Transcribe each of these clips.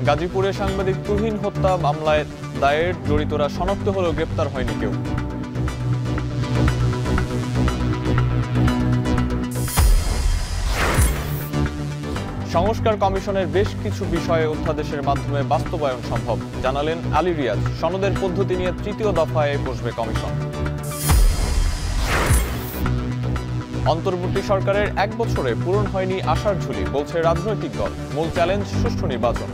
গাজীপুরে সাংবাদিক তুহিন হত্যা মামলায় দায়ের জড়িতরা শনাক্ত হলেও গ্রেপ্তার হয়নি কেউ। সংস্কার কমিশনের বেশ কিছু বিষয়ে অধ্যাদেশের মাধ্যমে বাস্তবায়ন সম্ভব জানালেন আলী রিয়াজ। সনদের পদ্ধতি নিয়ে তৃতীয় দফায় বসবে কমিশন। অন্তর্বর্তী সরকারের 1 বছরে পূরণ হয়নি আশার ঝুলি, বলছে রাজনৈতিক দল। মূল চ্যালেঞ্জ সুষ্ঠু নির্বাচন।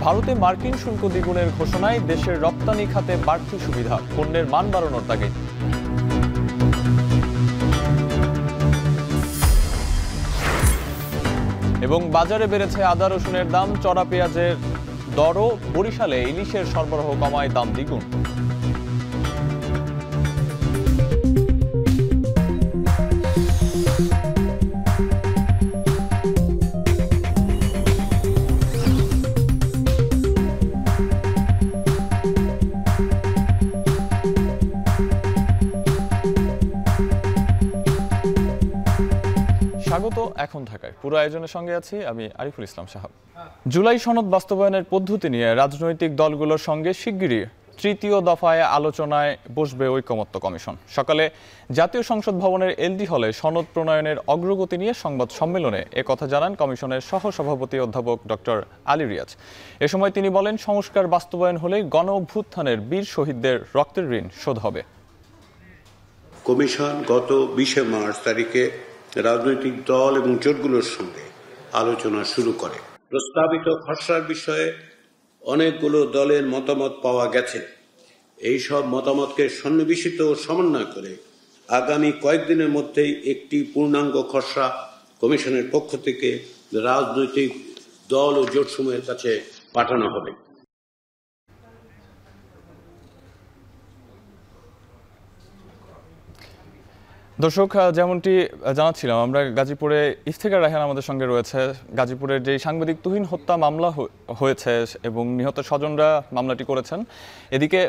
ভারতে মার্কিন শুল্ক দ্বিগুণের ঘোষণায় দেশের রপ্তানি খাতে বাড়তি সুবিধা, পণ্যের মান বাড়ানোর তাগিদ। এবং বাজারে বেড়েছে আদা রসুনের দাম, চড়া পেঁয়াজের দরও। বরিশালে ইলিশের সরবরাহ কমায় দাম দ্বিগুণ। স্বাগত এখন ঢাকায়। পুরো আয়োজনের সঙ্গে আছি আমি আরিফুল ইসলাম সাহাব। জুলাই সনদ বাস্তবায়নের পদ্ধতি নিয়ে রাজনৈতিক দলগুলোর সঙ্গে শিগগিরই তৃতীয় দফায় আলোচনায় বসবে ঐকমত্য কমিশন। সকালে জাতীয় সংসদ ভবনের এলডি হলে সনদ প্রণয়নের অগ্রগতি নিয়ে সংবাদ সম্মেলনে একথা জানান কমিশনের সহসভাপতি অধ্যাপক ডক্টর আলী রিয়াজ। এ সময় তিনি বলেন, সংস্কার বাস্তবায়ন হলে গণ অভ্যুত্থানের বীর শহীদদের রক্তের ঋণ শোধ হবে। কমিশন গত 20 মার্চ তারিখে রাজনৈতিক দল এবং জোটগুলোর সঙ্গে আলোচনা শুরু করে। প্রস্তাবিত খসড়ার বিষয়ে অনেকগুলো দলের মতামত পাওয়া গেছে। এই সব মতামতকে সন্নিবেশিত ও সমন্বয় করে আগামী কয়েকদিনের মধ্যেই একটি পূর্ণাঙ্গ খসড়া কমিশনের পক্ষ থেকে রাজনৈতিক দল ও জোটসমূহের কাছে পাঠানো হবে। দর্শক, যেমনটি জানাচ্ছিলাম, আমরা গাজীপুরে ইফতেখার রায়হান আমাদের সঙ্গে রয়েছে। গাজীপুরের যে সাংবাদিক তুহিন হত্যা মামলা হয়েছে এবং নিহত স্বজনরা মামলাটি করেছেন, এদিকে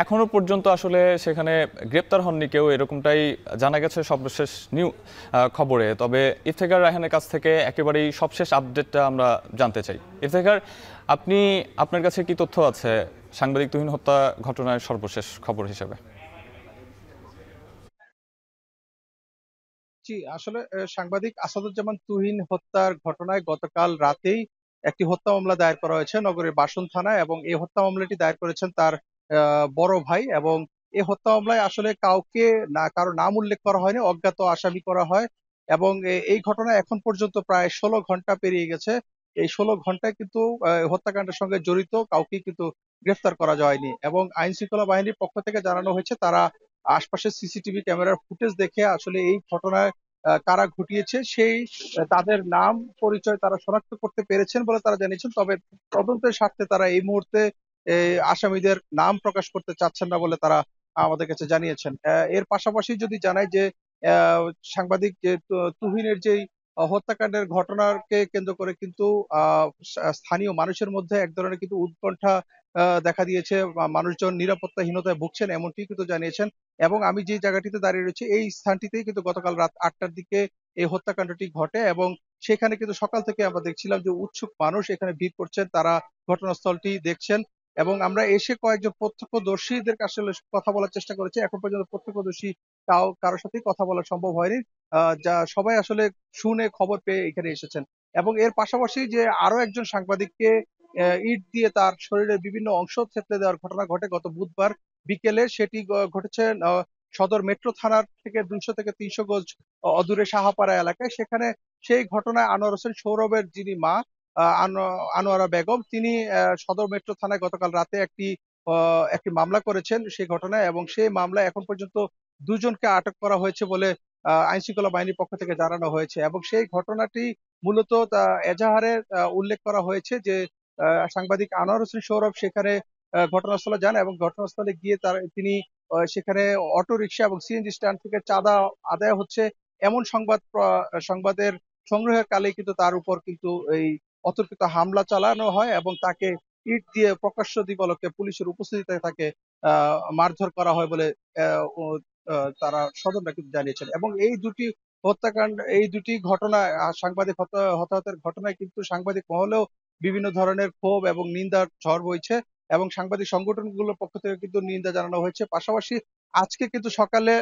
এখনো পর্যন্ত আসলে সেখানে গ্রেপ্তার হননি কেউ, এরকমটাই জানা গেছে সর্বশেষ খবরে। তবে ইফতেখার রায়হানের কাছ থেকে একেবারেই সবশেষ আপডেটটা আমরা জানতে চাই। ইফতেখার, আপনার কাছে কি তথ্য আছে সাংবাদিক তুহিন হত্যা ঘটনার সর্বশেষ খবর হিসেবে? জি, আসলে সাংবাদিক আসাদুজ্জামান তুহিন হত্যার ঘটনায় গতকাল রাতেই একটি হত্যা মামলা দায়ের করা হয়েছে নগরের বাসন থানায়, এবং এই হত্যা মামলাটি দায়ের করেছেন তার বড় ভাই। এবং এই হত্যা মামলায় আসলে কারো নাম উল্লেখ করা হয়নি, অজ্ঞাত আসামি করা হয়। এবং এই ঘটনা এখন পর্যন্ত প্রায় 16 ঘন্টা পেরিয়ে গেছে। এই 16 ঘন্টায় কিন্তু হত্যাকাণ্ডের সঙ্গে জড়িত কাউকে কিন্তু গ্রেফতার করা যায়নি। এবং আইন শৃঙ্খলা বাহিনীর পক্ষ থেকে জানানো হয়েছে তারা আশপাশের সিসিটিভি ক্যামেরার ফুটেজ দেখে আসলে এই ঘটনায় কারা ঘটিয়েছে সেই তাদের নাম পরিচয় তারা শনাক্ত করতে পেরেছেন বলে তারা জানিয়েছেন। তবে তদন্তের স্বার্থে তারা এই মুহূর্তে আসামিদের নাম প্রকাশ করতে চাচ্ছেন না বলে তারা আমাদের কাছে জানিয়েছেন। এর পাশাপাশি যদি জানাই যে আহ, সাংবাদিক যে তুহিনের যেই হত্যাকাণ্ডের ঘটনাকে কেন্দ্র করে কিন্তু স্থানীয় মানুষের মধ্যে এক ধরনের কিন্তু উৎকণ্ঠা দেখা দিয়েছে, বা মানুষজন নিরাপত্তাহীনতায় ভুগছেন এমনটি কিন্তু জানিয়েছেন। এবং আমি যে জায়গাটিতে দাঁড়িয়ে রয়েছি এই স্থানটিতেই কিন্তু গতকাল রাত 8টার দিকে এই হত্যাকাণ্ডটি ঘটে, এবং সেখানে কিন্তু সকাল থেকে আমরা দেখছিলাম যে উৎসুক মানুষ এখানে ভিড় করছেন, তারা ঘটনাস্থলটি দেখছেন। এবং আমরা এসে কয়েকজন প্রত্যক্ষদর্শীদের আসলে কথা বলার চেষ্টা করেছি, এখন পর্যন্ত প্রত্যক্ষদর্শী কারোর সাথেই কথা বলা সম্ভব হয়নি। যা সবাই আসলে শুনে খবর পেয়ে এখানে এসেছেন। এবং এর পাশাপাশি যে আরো একজন সাংবাদিককে ইট দিয়ে তার শরীরের বিভিন্ন অংশ থেতলে দেওয়ার ঘটনা ঘটে গত বুধবার বিকেলে, সেটি ঘটেছে সদর মেট্রো থানার থেকে 200 থেকে 300 গজ অদূরে সাহাপাড়া এলাকায়। সেখানে সেই ঘটনায় আনোয়ার হোসেন সৌরভের যিনি মা আনোয়ারা বেগম, তিনি সদর মেট্রো থানায় গতকাল রাতে একটি মামলা করেছেন সেই ঘটনায়। এবং সেই মামলায় এখন পর্যন্ত 2জনকে আটক করা হয়েছে বলে আইন শৃঙ্খলা বাহিনীর পক্ষ থেকে জানানো হয়েছে। এবং সেই ঘটনাটি মূলত এজাহারে উল্লেখ করা হয়েছে যে সাংবাদিক আনোয়ার হোসেন সৌরভ সেখানে ঘটনাস্থলে যান, এবং ঘটনাস্থলে গিয়ে তিনি সেখানে অটো রিকশা এবং সিএনজি স্ট্যান্ড থেকে চাঁদা আদায় হচ্ছে এমন সংবাদের সংগ্রহের কালেই কিন্তু তার উপর কিন্তু এই অতর্কিত হামলা চালানো হয়, এবং তাকে ইট দিয়ে প্রকাশ্য দিবালোকে পুলিশের উপস্থিতিতে তাকে মারধর করা হয় বলে তারা স্বজনরা কিন্তু জানিয়েছেন। এবং এই দুটি হত্যাকাণ্ড, এই দুটি ঘটনায় সাংবাদিক হতাহতের ঘটনায় কিন্তু সাংবাদিক মহলেও বিভিন্ন ধরনের ক্ষোভ এবং নিন্দার ঝড় বইছে এবং সাংবাদিক সংগঠনগুলোর পক্ষ থেকে কিন্তু নিন্দা জানানো হয়েছে। পাশাপাশি আজকে কিন্তু সকালে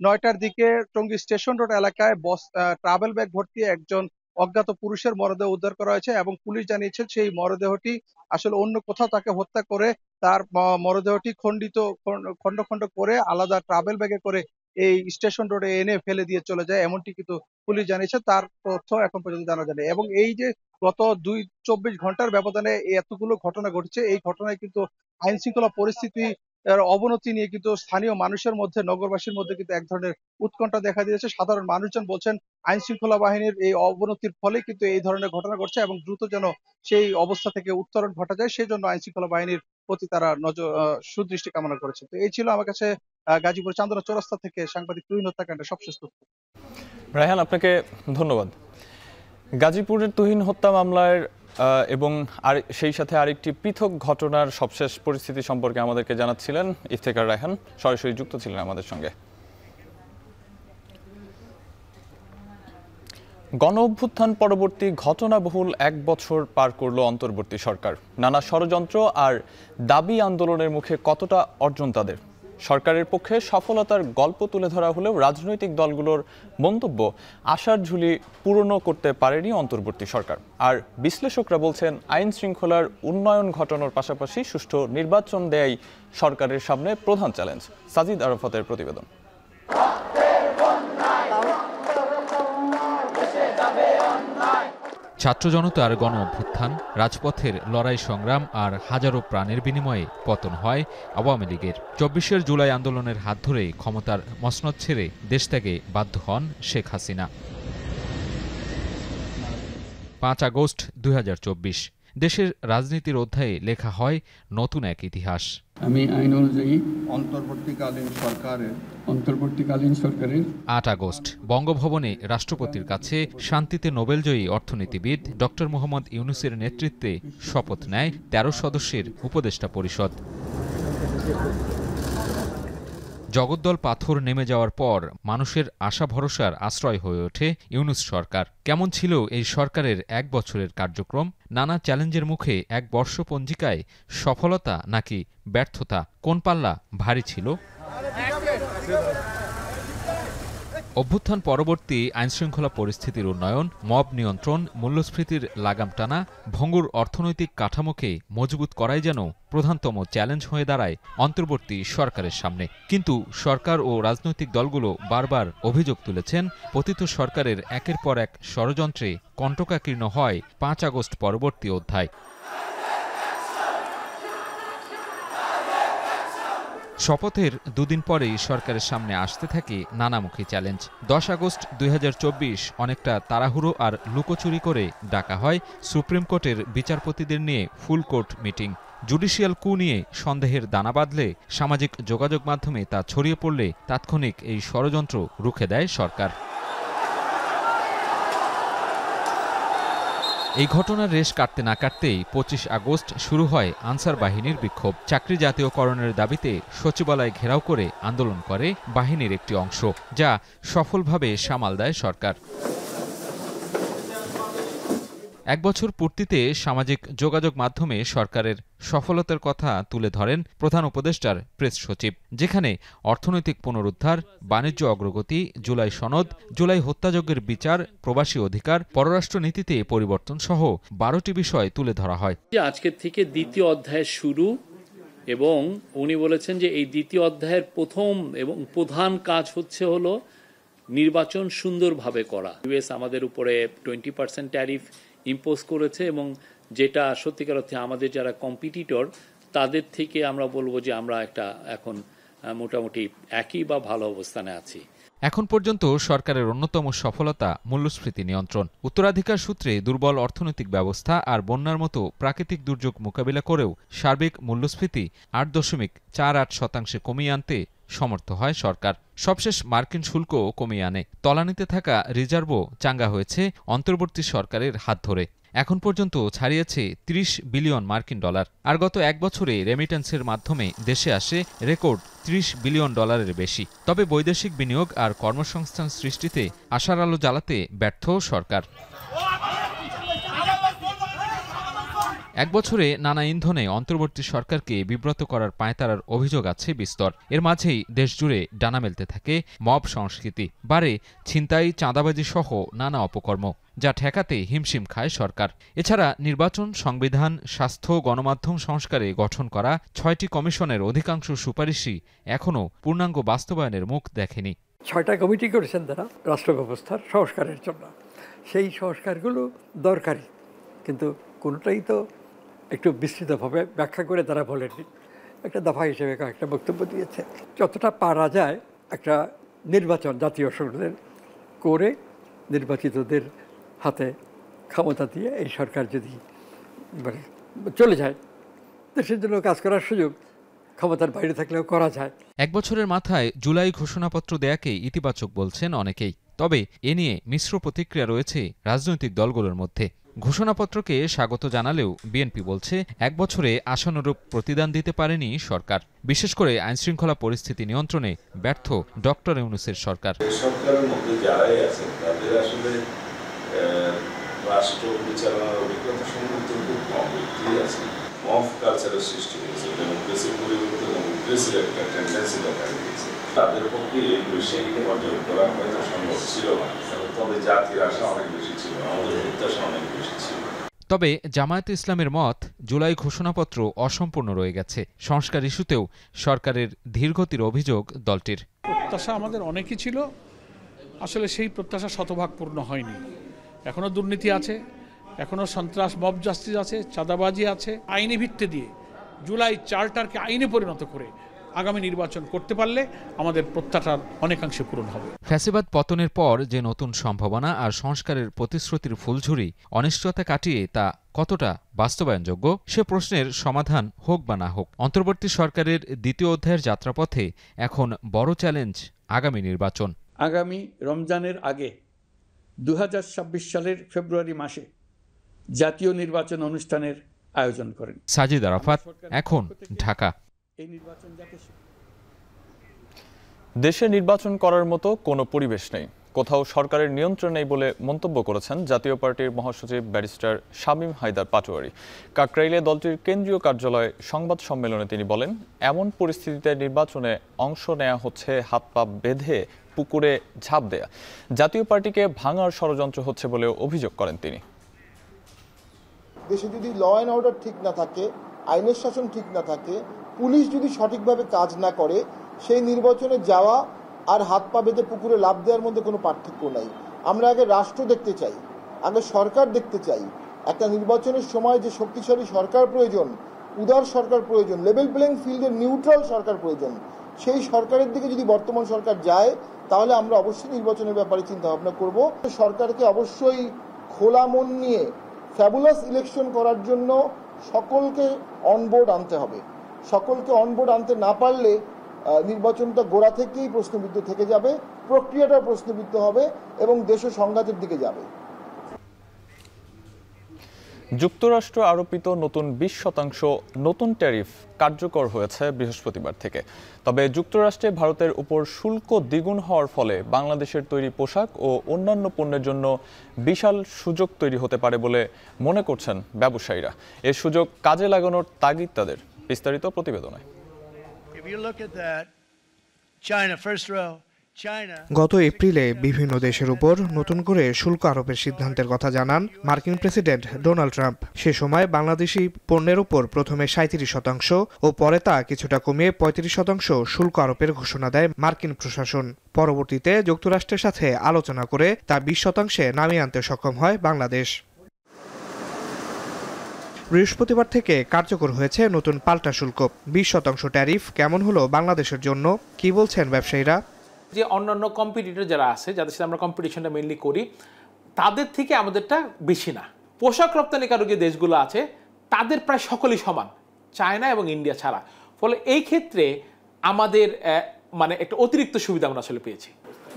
৯টার দিকে টঙ্গী স্টেশন রোড এলাকায় ট্রাভেল ব্যাগ ভর্তি একজন অজ্ঞাত পুরুষের মরদেহ উদ্ধার করা হয়েছে এবং পুলিশ জানিয়েছে সেই মরদেহটি আসলে অন্য কোথাও তাকে হত্যা করে তার মরদেহটি খণ্ড খণ্ড করে আলাদা ট্রাভেল ব্যাগে করে এই স্টেশন রোডে এনে ফেলে দিয়ে চলে যায়, এমনটি কিন্তু পুলিশ জানিয়েছে। তার তথ্য এখন পর্যন্ত জানা যায়নি এবং এই যে গত ২-২৪ ঘন্টার ব্যবধানে এতগুলো ঘটনা ঘটছে, এই ঘটনায় কিন্তু আইন শৃঙ্খলা পরিস্থিতি এর অবনতি নিয়ে কিন্তু স্থানীয় মানুষের মধ্যে, নগরবাসীর মধ্যে কিন্তু এক ধরনের উৎকণ্ঠা দেখা দিয়েছে। সাধারণ মানুষজন বলছেন আইন শৃঙ্খলা বাহিনীর এই অবনতির ফলে কিন্তু এই ধরনের ঘটনা ঘটছে এবং দ্রুত যেন সেই অবস্থা থেকে উত্তরণ ঘটা যায়, সেজন্য আইন শৃঙ্খলা বাহিনীর প্রতি তারা সুদৃষ্টি কামনা করেছে। তো এই ছিল আমার কাছে গাজীপুর চান্দনা চৌরাস্তা থেকে সাংবাদিক তুহিন হত্যাকাণ্ডের সবশেষ তথ্য। রায়হান, আপনাকে ধন্যবাদ। গাজীপুরের তুহিন হত্যা মামলার এবং আর সেই সাথে আরেকটি পৃথক ঘটনার সবশেষ পরিস্থিতি সম্পর্কে আমাদেরকে জানাচ্ছিলেন ইফতেখার রায়হান, সরাসরি যুক্ত ছিলেন আমাদের সঙ্গে। গণ অভ্যুত্থান পরবর্তী ঘটনাবহুল ১ বছর পার করল অন্তর্বর্তী সরকার। নানা ষড়যন্ত্র আর দাবি আন্দোলনের মুখে কতটা অর্জন তাদের? সরকারের পক্ষে সফলতার গল্প তুলে ধরা হলেও রাজনৈতিক দলগুলোর মন্তব্য আশার ঝুলি পূরণ করতে পারেনি অন্তর্বর্তী সরকার। আর বিশ্লেষকরা বলছেন আইন শৃঙ্খলার উন্নয়ন ঘটানোর পাশাপাশি সুষ্ঠু নির্বাচন দেয়াই সরকারের সামনে প্রধান চ্যালেঞ্জ। সাজিদ আরাফাতের প্রতিবেদন। ছাত্র জনতার গণ অভ্যুত্থান, রাজপথের লড়াই সংগ্রাম আর হাজারো প্রাণের বিনিময়ে পতন হয় আওয়ামী লীগের। ২৪ জুলাই আন্দোলনের হাত ধরে ক্ষমতার মসনদ ছেড়ে দেশ ত্যাগে বাধ্য হন শেখ হাসিনা। ৫ আগস্ট ২০২৪ দেশের রাজনীতির অধ্যায়ে লেখা হয় নতুন এক ইতিহাস। আমি আইন অনুযায়ী অন্তর্বর্তীকালীন সরকারের ৮ আগস্ট বঙ্গভবনে রাষ্ট্রপতির কাছে শান্তিতে নোবেলজয়ী অর্থনীতিবিদ ডক্টর মোহাম্মদ ইউনূসের নেতৃত্বে শপথ নেয় ১৩ সদস্যের উপদেষ্টা পরিষদ। জগদ্দল পাথর নেমে যাওয়ার পর মানুষের আশা ভরসার আশ্রয় হয়ে ওঠে ইউনূস সরকার। কেমন ছিল এই সরকারের ১ বছরের কার্যক্রম? নানা চ্যালেঞ্জের মুখে ১ বর্ষপঞ্জিকায় সফলতা নাকি ব্যর্থতা, কোন পাল্লা ভারী ছিল? অভ্যুত্থান পরবর্তী আইনশৃঙ্খলা পরিস্থিতির উন্নয়ন, মব নিয়ন্ত্রণ, মূল্যস্ফীতির লাগাম টানা, ভঙ্গুর অর্থনৈতিক কাঠামোকে মজবুত করাই যেন প্রধানতম চ্যালেঞ্জ হয়ে দাঁড়ায় অন্তর্বর্তী সরকারের সামনে। কিন্তু সরকার ও রাজনৈতিক দলগুলো বারবার অভিযোগ তুলেছেন পতিত সরকারের একের পর এক ষড়যন্ত্রে কণ্টকাকীর্ণ হয় ৫ আগস্ট পরবর্তী অধ্যায়। শপথের দুদিন পরেই সরকারের সামনে আসতে থাকে নানামুখী চ্যালেঞ্জ। ১০ আগস্ট ২০২৪ অনেকটা তাড়াহুড়ো আর লুকোচুরি করে ডাকা হয় সুপ্রিম কোর্টের বিচারপতিদের নিয়ে ফুল কোর্ট মিটিং। জুডিশিয়াল কু নিয়ে সন্দেহের দানা বাঁধলে সামাজিক যোগাযোগ মাধ্যমে তা ছড়িয়ে পড়লে তাৎক্ষণিক এই ষড়যন্ত্র রুখে দেয় সরকার। এই ঘটনার রেশ কাটতে না কাটতেই ২৫ আগস্ট শুরু হয় আনসার বাহিনীর বিক্ষোভ। চাকরি জাতীয়করণের দাবিতে সচিবালয় ঘেরাও করে আন্দোলন করে বাহিনীর একটি অংশ, যা সফলভাবে সামাল দেয় সরকার। ১ বছর পূর্তিতে সামাজিক যোগাযোগ মাধ্যমে সরকারের সফলতার কথা তুলে ধরেন প্রধান উপদেষ্টার প্রেস সচিব, যেখানে অর্থনৈতিক পুনরুদ্ধার, বাণিজ্য অগ্রগতি, জুলাই সনদ, জুলাই হত্যাযজ্ঞের বিচার, প্রবাসী অধিকার, পররাষ্ট্রনীতিতে পরিবর্তন সহ ১২টি বিষয় তুলে ধরা হয়। আজকের থেকে দ্বিতীয় অধ্যায়ের শুরু, এবং উনি বলেছেন যে এই দ্বিতীয় অধ্যায়ের প্রথম এবং প্রধান কাজ হলো নির্বাচন সুন্দরভাবে করা। ইউএস আমাদের উপরে 20% ট্যারিফ ইম্পোজ করেছে এবং যেটা সত্যিকার অর্থে আমাদের যারা কম্পিটিটর তাদের থেকে আমরা বলবো যে আমরা এখন মোটামুটি একই বা ভালো অবস্থানে আছি। এখন পর্যন্ত সরকারের অন্যতম সফলতা মূল্যস্ফীতি নিয়ন্ত্রণ। উত্তরাধিকার সূত্রে দুর্বল অর্থনৈতিক ব্যবস্থা আর বন্যার মতো প্রাকৃতিক দুর্যোগ মোকাবিলা করেও সার্বিক মূল্যস্ফীতি ৮.৪৮% কমিয়ে আনতে সমর্থ হয় সরকার। সবশেষ মার্কিন শুল্কও কমিয়ে আনে। তলানিতে থাকা রিজার্ভও চাঙ্গা হয়েছে অন্তর্বর্তী সরকারের হাত ধরে। এখন পর্যন্ত ছাড়িয়েছে ৩০ বিলিয়ন মার্কিন ডলার। আর গত এক বছরে রেমিটেন্সের মাধ্যমে দেশে আসে রেকর্ড ৩০ বিলিয়ন ডলারের বেশি। তবে বৈদেশিক বিনিয়োগ আর কর্মসংস্থান সৃষ্টিতে আশার আলো জ্বালাতে ব্যর্থ সরকার। এক বছরে নানা ইন্ধনে অন্তর্বর্তী সরকারকে বিব্রত করার পায়তারার অভিযোগ আছে বিস্তর। এর মাঝেই দেশজুড়ে ডানা মেলতে থাকে মব সংস্কৃতি, বাড়ে ছিনতাই, চাঁদাবাজি সহ নানা অপকর্ম, যা ঠেকাতে হিমশিম খায় সরকার। এছাড়া নির্বাচন, সংবিধান, স্বাস্থ্য, গণমাধ্যম সংস্কারে গঠন করা ৬টি কমিশনের অধিকাংশ সুপারিশই এখনও পূর্ণাঙ্গ বাস্তবায়নের মুখ দেখেনি। ৬টা কমিটি করেছেন তারা রাষ্ট্র ব্যবস্থার সংস্কারের জন্য। সেই সংস্কারগুলো দরকারি, কিন্তু কোনোটাই তো একটু বিস্তৃতভাবে ব্যাখ্যা করে তারা বলেননি। একটা দফা হিসেবে একটা বক্তব্য দিয়েছে। যতটা পারা যায় একটা নির্বাচন জাতীয় সংসদের করে নির্বাচিতদের হাতে ক্ষমতা দিয়ে এই সরকার যদি মানে চলে যায়, দেশের জন্য কাজ করার সুযোগ ক্ষমতার বাইরে থাকলেও করা যায়। এক বছরের মাথায় জুলাই ঘোষণাপত্র দেয়াকেই ইতিবাচক বলছেন অনেকেই। তবে এ নিয়ে মিশ্র প্রতিক্রিয়া রয়েছে রাজনৈতিক দলগুলোর মধ্যে। ঘোষণাপত্রকে স্বাগত জানালেও বিএনপি বলছে এক বছরে আশানুরূপ প্রতিদান দিতে পারেনি সরকার, বিশেষ করে আইনশৃঙ্খলা পরিস্থিতি নিয়ন্ত্রণে ব্যর্থ ডক্টর ইউনূসের সরকার। সরকারের মধ্যে যারাই আছেন তাদের আসলে রাষ্ট্র পরিচালনার অভিজ্ঞতা সম্বন্ধে খুব কম ব্যক্তি আছে। মব কালচারের সৃষ্টি হয়েছে, ডেমোক্রেসির পরিবর্তে ডেমোক্রেসির একটা টেন্ডেন্সি দেখা দিয়েছে। তাদের পক্ষে এই বিষয়কে অর্জন করা হয়তো সম্ভব ছিল না, তবে জাতির আশা অনেক বেশি ছিল, আমাদের প্রত্যাশা অনেক বেশি ছিল। তবে জামায়াতে ইসলামের মত, জুলাই ঘোষণাপত্র অসম্পূর্ণ রয়ে গেছে। সংস্কার ইস্যুতেও সরকারের ধীরগতির অভিযোগ দলটির। প্রত্যাশা আমাদের অনেকই ছিল, আসলে সেই প্রত্যাশা শতভাগ পূর্ণ হয়নি। এখনও দুর্নীতি আছে, এখনও সন্ত্রাস, মব জাস্টিস আছে, চাঁদাবাজি আছে। আইনি ভিত্তি দিয়ে জুলাই চার্টারকে আইনে পরিণত করে আগামী নির্বাচন করতে পারলে আমাদের প্রত্যাশা অনেকাংশে পূরণ হবে। ফ্যাসিবাদ পতনের পর যে নতুন সম্ভাবনা আর সংস্কারের প্রতিশ্রুতির ফুলঝুরি, অনিশ্চয়তা কাটিয়ে তা কতটা বাস্তবায়নযোগ্য সে প্রশ্নের সমাধান হোক বা না হোক, অন্তর্বর্তী সরকারের দ্বিতীয় অধ্যায়ের যাত্রাপথে এখন বড় চ্যালেঞ্জ আগামী নির্বাচন। আগামী রমজানের আগে 2026 সালের ফেব্রুয়ারি মাসে জাতীয় নির্বাচন অনুষ্ঠানের আয়োজন করেন। সাজিদ আরাফাত, এখন ঢাকা। দেশে নির্বাচন করার মতো কোনো পরিবেশ নেই, কোথাও সরকারের নিয়ন্ত্রণ নেই বলে মন্তব্য করেছেন জাতীয় পার্টির মহাসচিব ব্যারিস্টার শামীম হায়দার পাটোয়ারি। কাকরাইলে দলটির কেন্দ্রীয় কার্যালয়ে সংবাদ সম্মেলনে তিনি বলেন, এমন পরিস্থিতিতে নির্বাচনে অংশ নেওয়া হচ্ছে হাত পা বেঁধে পুকুরে ঝাঁপ দেয়া। জাতীয় পার্টিকে ভাঙার ষড়যন্ত্র হচ্ছে বলেও অভিযোগ করেন তিনি। দেশে যদি ল অ্যান্ড অর্ডার ঠিক না থাকে, আইনের শাসন ঠিক না থাকে, পুলিশ যদি সঠিকভাবে কাজ না করে, সেই নির্বাচনে যাওয়া আর হাত পা বেঁধে পুকুরে লাফ দেওয়ার মধ্যে কোনো পার্থক্য নাই। আমরা আগে রাষ্ট্র দেখতে চাই, আগে সরকার দেখতে চাই। একটা নির্বাচনের সময় যে শক্তিশালী সরকার প্রয়োজন, উদার সরকার প্রয়োজন, লেভেল প্লেইং ফিল্ডের নিউট্রাল সরকার প্রয়োজন। সেই সরকারের দিকে যদি বর্তমান সরকার যায়, তাহলে আমরা অবশ্যই নির্বাচনের ব্যাপারে চিন্তা ভাবনা করব। সরকারকে অবশ্যই খোলা মন নিয়ে ফ্যাবুলাস ইলেকশন করার জন্য সকলকে অনবোর্ড আনতে হবে। সকলকে অনবোর্ড আনতে না পারলে নির্বাচনটা গোড়া থেকেই প্রশ্নবিদ্ধ থেকে যাবে, প্রক্রিয়াটা প্রশ্নবিদ্ধ হবে এবং দেশও সংঘাতের দিকে যাবে। যুক্তরাষ্ট্র আরোপিত নতুন 20% নতুন ট্যারিফ কার্যকর হয়েছে বৃহস্পতিবার থেকে। তবে যুক্তরাষ্ট্রে ভারতের উপর শুল্ক দ্বিগুণ হওয়ার ফলে বাংলাদেশের তৈরি পোশাক ও অন্যান্য পণ্যের জন্য বিশাল সুযোগ তৈরি হতে পারে বলে মনে করছেন ব্যবসায়ীরা। এর সুযোগ কাজে লাগানোর তাগিদ তাদের। বিস্তারিত প্রতিবেদনে। গত এপ্রিলে বিভিন্ন দেশের উপর নতুন করে শুল্ক আরোপের সিদ্ধান্তের কথা জানান মার্কিন প্রেসিডেন্ট ডোনাল্ড ট্রাম্প। সে সময় বাংলাদেশি পণ্যের উপর প্রথমে 37% ও পরে তা কিছুটা কমিয়ে 35% শুল্ক আরোপের ঘোষণা দেয় মার্কিন প্রশাসন। পরবর্তীতে যুক্তরাষ্ট্রের সাথে আলোচনা করে তা 20% নামিয়ে আনতে সক্ষম হয় বাংলাদেশ। বৃহস্পতিবার থেকে কার্যকর হয়েছে নতুন পাল্টা শুল্ক। 20% ট্যারিফ কেমন হলো বাংলাদেশের জন্য, কি বলছেন ব্যবসায়ীরা? যে অন্যান্য কম্পিটিটর যারা আছে, যাদের সাথে আমরা কম্পিটিশনটা মেইনলি করি, তাদের থেকে আমাদেরটা বেশি না। পোশাক রপ্তানিকারক যে দেশগুলো আছে তাদের প্রায় সকলেই সমান, চায়না এবং ইন্ডিয়া ছাড়া। ফলে এই ক্ষেত্রে আমাদের মানে একটা অতিরিক্ত সুবিধা আমরা আসলে পেয়েছি।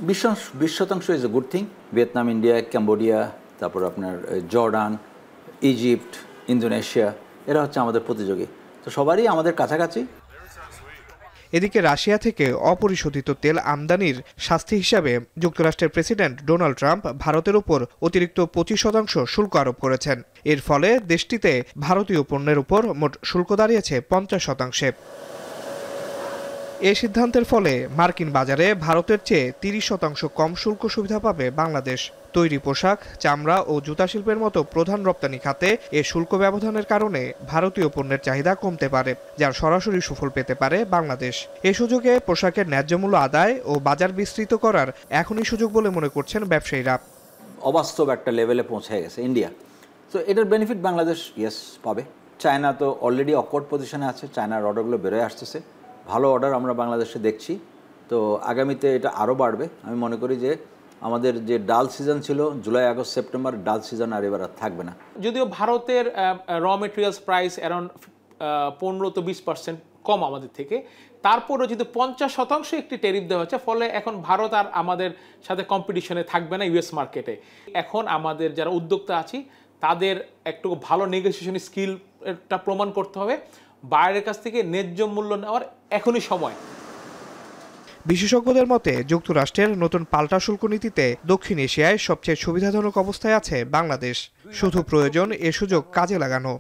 20% is a good thing. Vietnam, India, Cambodia, তারপর আপনার জর্ডান, ইজিপ্ট, ইন্দোনেশিয়া, এরা হচ্ছে আমাদের প্রতিযোগী। তো সবারই আমাদের কাছাকাছি। এদিকে রাশিয়া থেকে অপরিশোধিত তেল আমদানির শাস্তি হিসাবে যুক্তরাষ্ট্রের প্রেসিডেন্ট ডোনাল্ড ট্রাম্প ভারতের উপর অতিরিক্ত 25% শুল্ক আরোপ করেছেন। এর ফলে দেশটিতে ভারতীয় পণ্যের উপর মোট শুল্ক দাঁড়িয়েছে 50%। এই সিদ্ধান্তের ফলে মার্কিন বাজারে ভারতের চেয়ে 30% কম শুল্ক সুবিধা পাবে বাংলাদেশ। তৈরি পোশাক, চামড়া ও জুতা শিল্পের মতো প্রধান রপ্তানি খাতে এ শুল্ক ব্যবধানের কারণে ভারতীয় পণ্যের চাহিদা কমতে পারে, যার সরাসরি সুফল পেতে পারে বাংলাদেশ। এ সুযোগে পোশাকের ন্যায্য মূল্য আদায় ও বাজার বিস্তৃত করার এখনই সুযোগ বলে মনে করছেন ব্যবসায়ীরা। অবাস্তব একটা লেভেলে পৌঁছে গেছে ইন্ডিয়া, তো এটার বেনিফিট বাংলাদেশ পাবে। চায়না তো অলরেডি অকওয়ার্ড পজিশনে আছে, চায়নার অর্ডারগুলো বেরোয় আসতেছে, ভালো অর্ডার আমরা বাংলাদেশে দেখছি। তো আগামীতে এটা আরও বাড়বে। আমি মনে করি যে আমাদের যে ডাল সিজন ছিল জুলাই, আগস্ট, সেপ্টেম্বর, ডাল সিজন আর এবার আর থাকবে না। যদিও ভারতের raw materials price around 15 to 20% কম আমাদের থেকে, তারপরও যেহেতু 50% একটি ট্যারিফ দেওয়া হচ্ছে, ফলে এখন ভারত আর আমাদের সাথে কম্পিটিশনে থাকবে না ইউএস মার্কেটে। এখন আমাদের যারা উদ্যোক্তা আছি তাদের একটু ভালো নেগোসিয়েশন স্কিলটা প্রমাণ করতে হবে, বাইরের কাছ থেকে ন্যায্য মূল্য নেওয়ার এখনই সময়। বিশেষজ্ঞদের মতে যুক্তরাষ্ট্রের নতুন পাল্টা শুল্ক নীতিতে দক্ষিণ এশিয়ায় সবচেয়ে সুবিধাজনক অবস্থায় আছে বাংলাদেশ। শুধু প্রয়োজন এ সুযোগ কাজে লাগানো।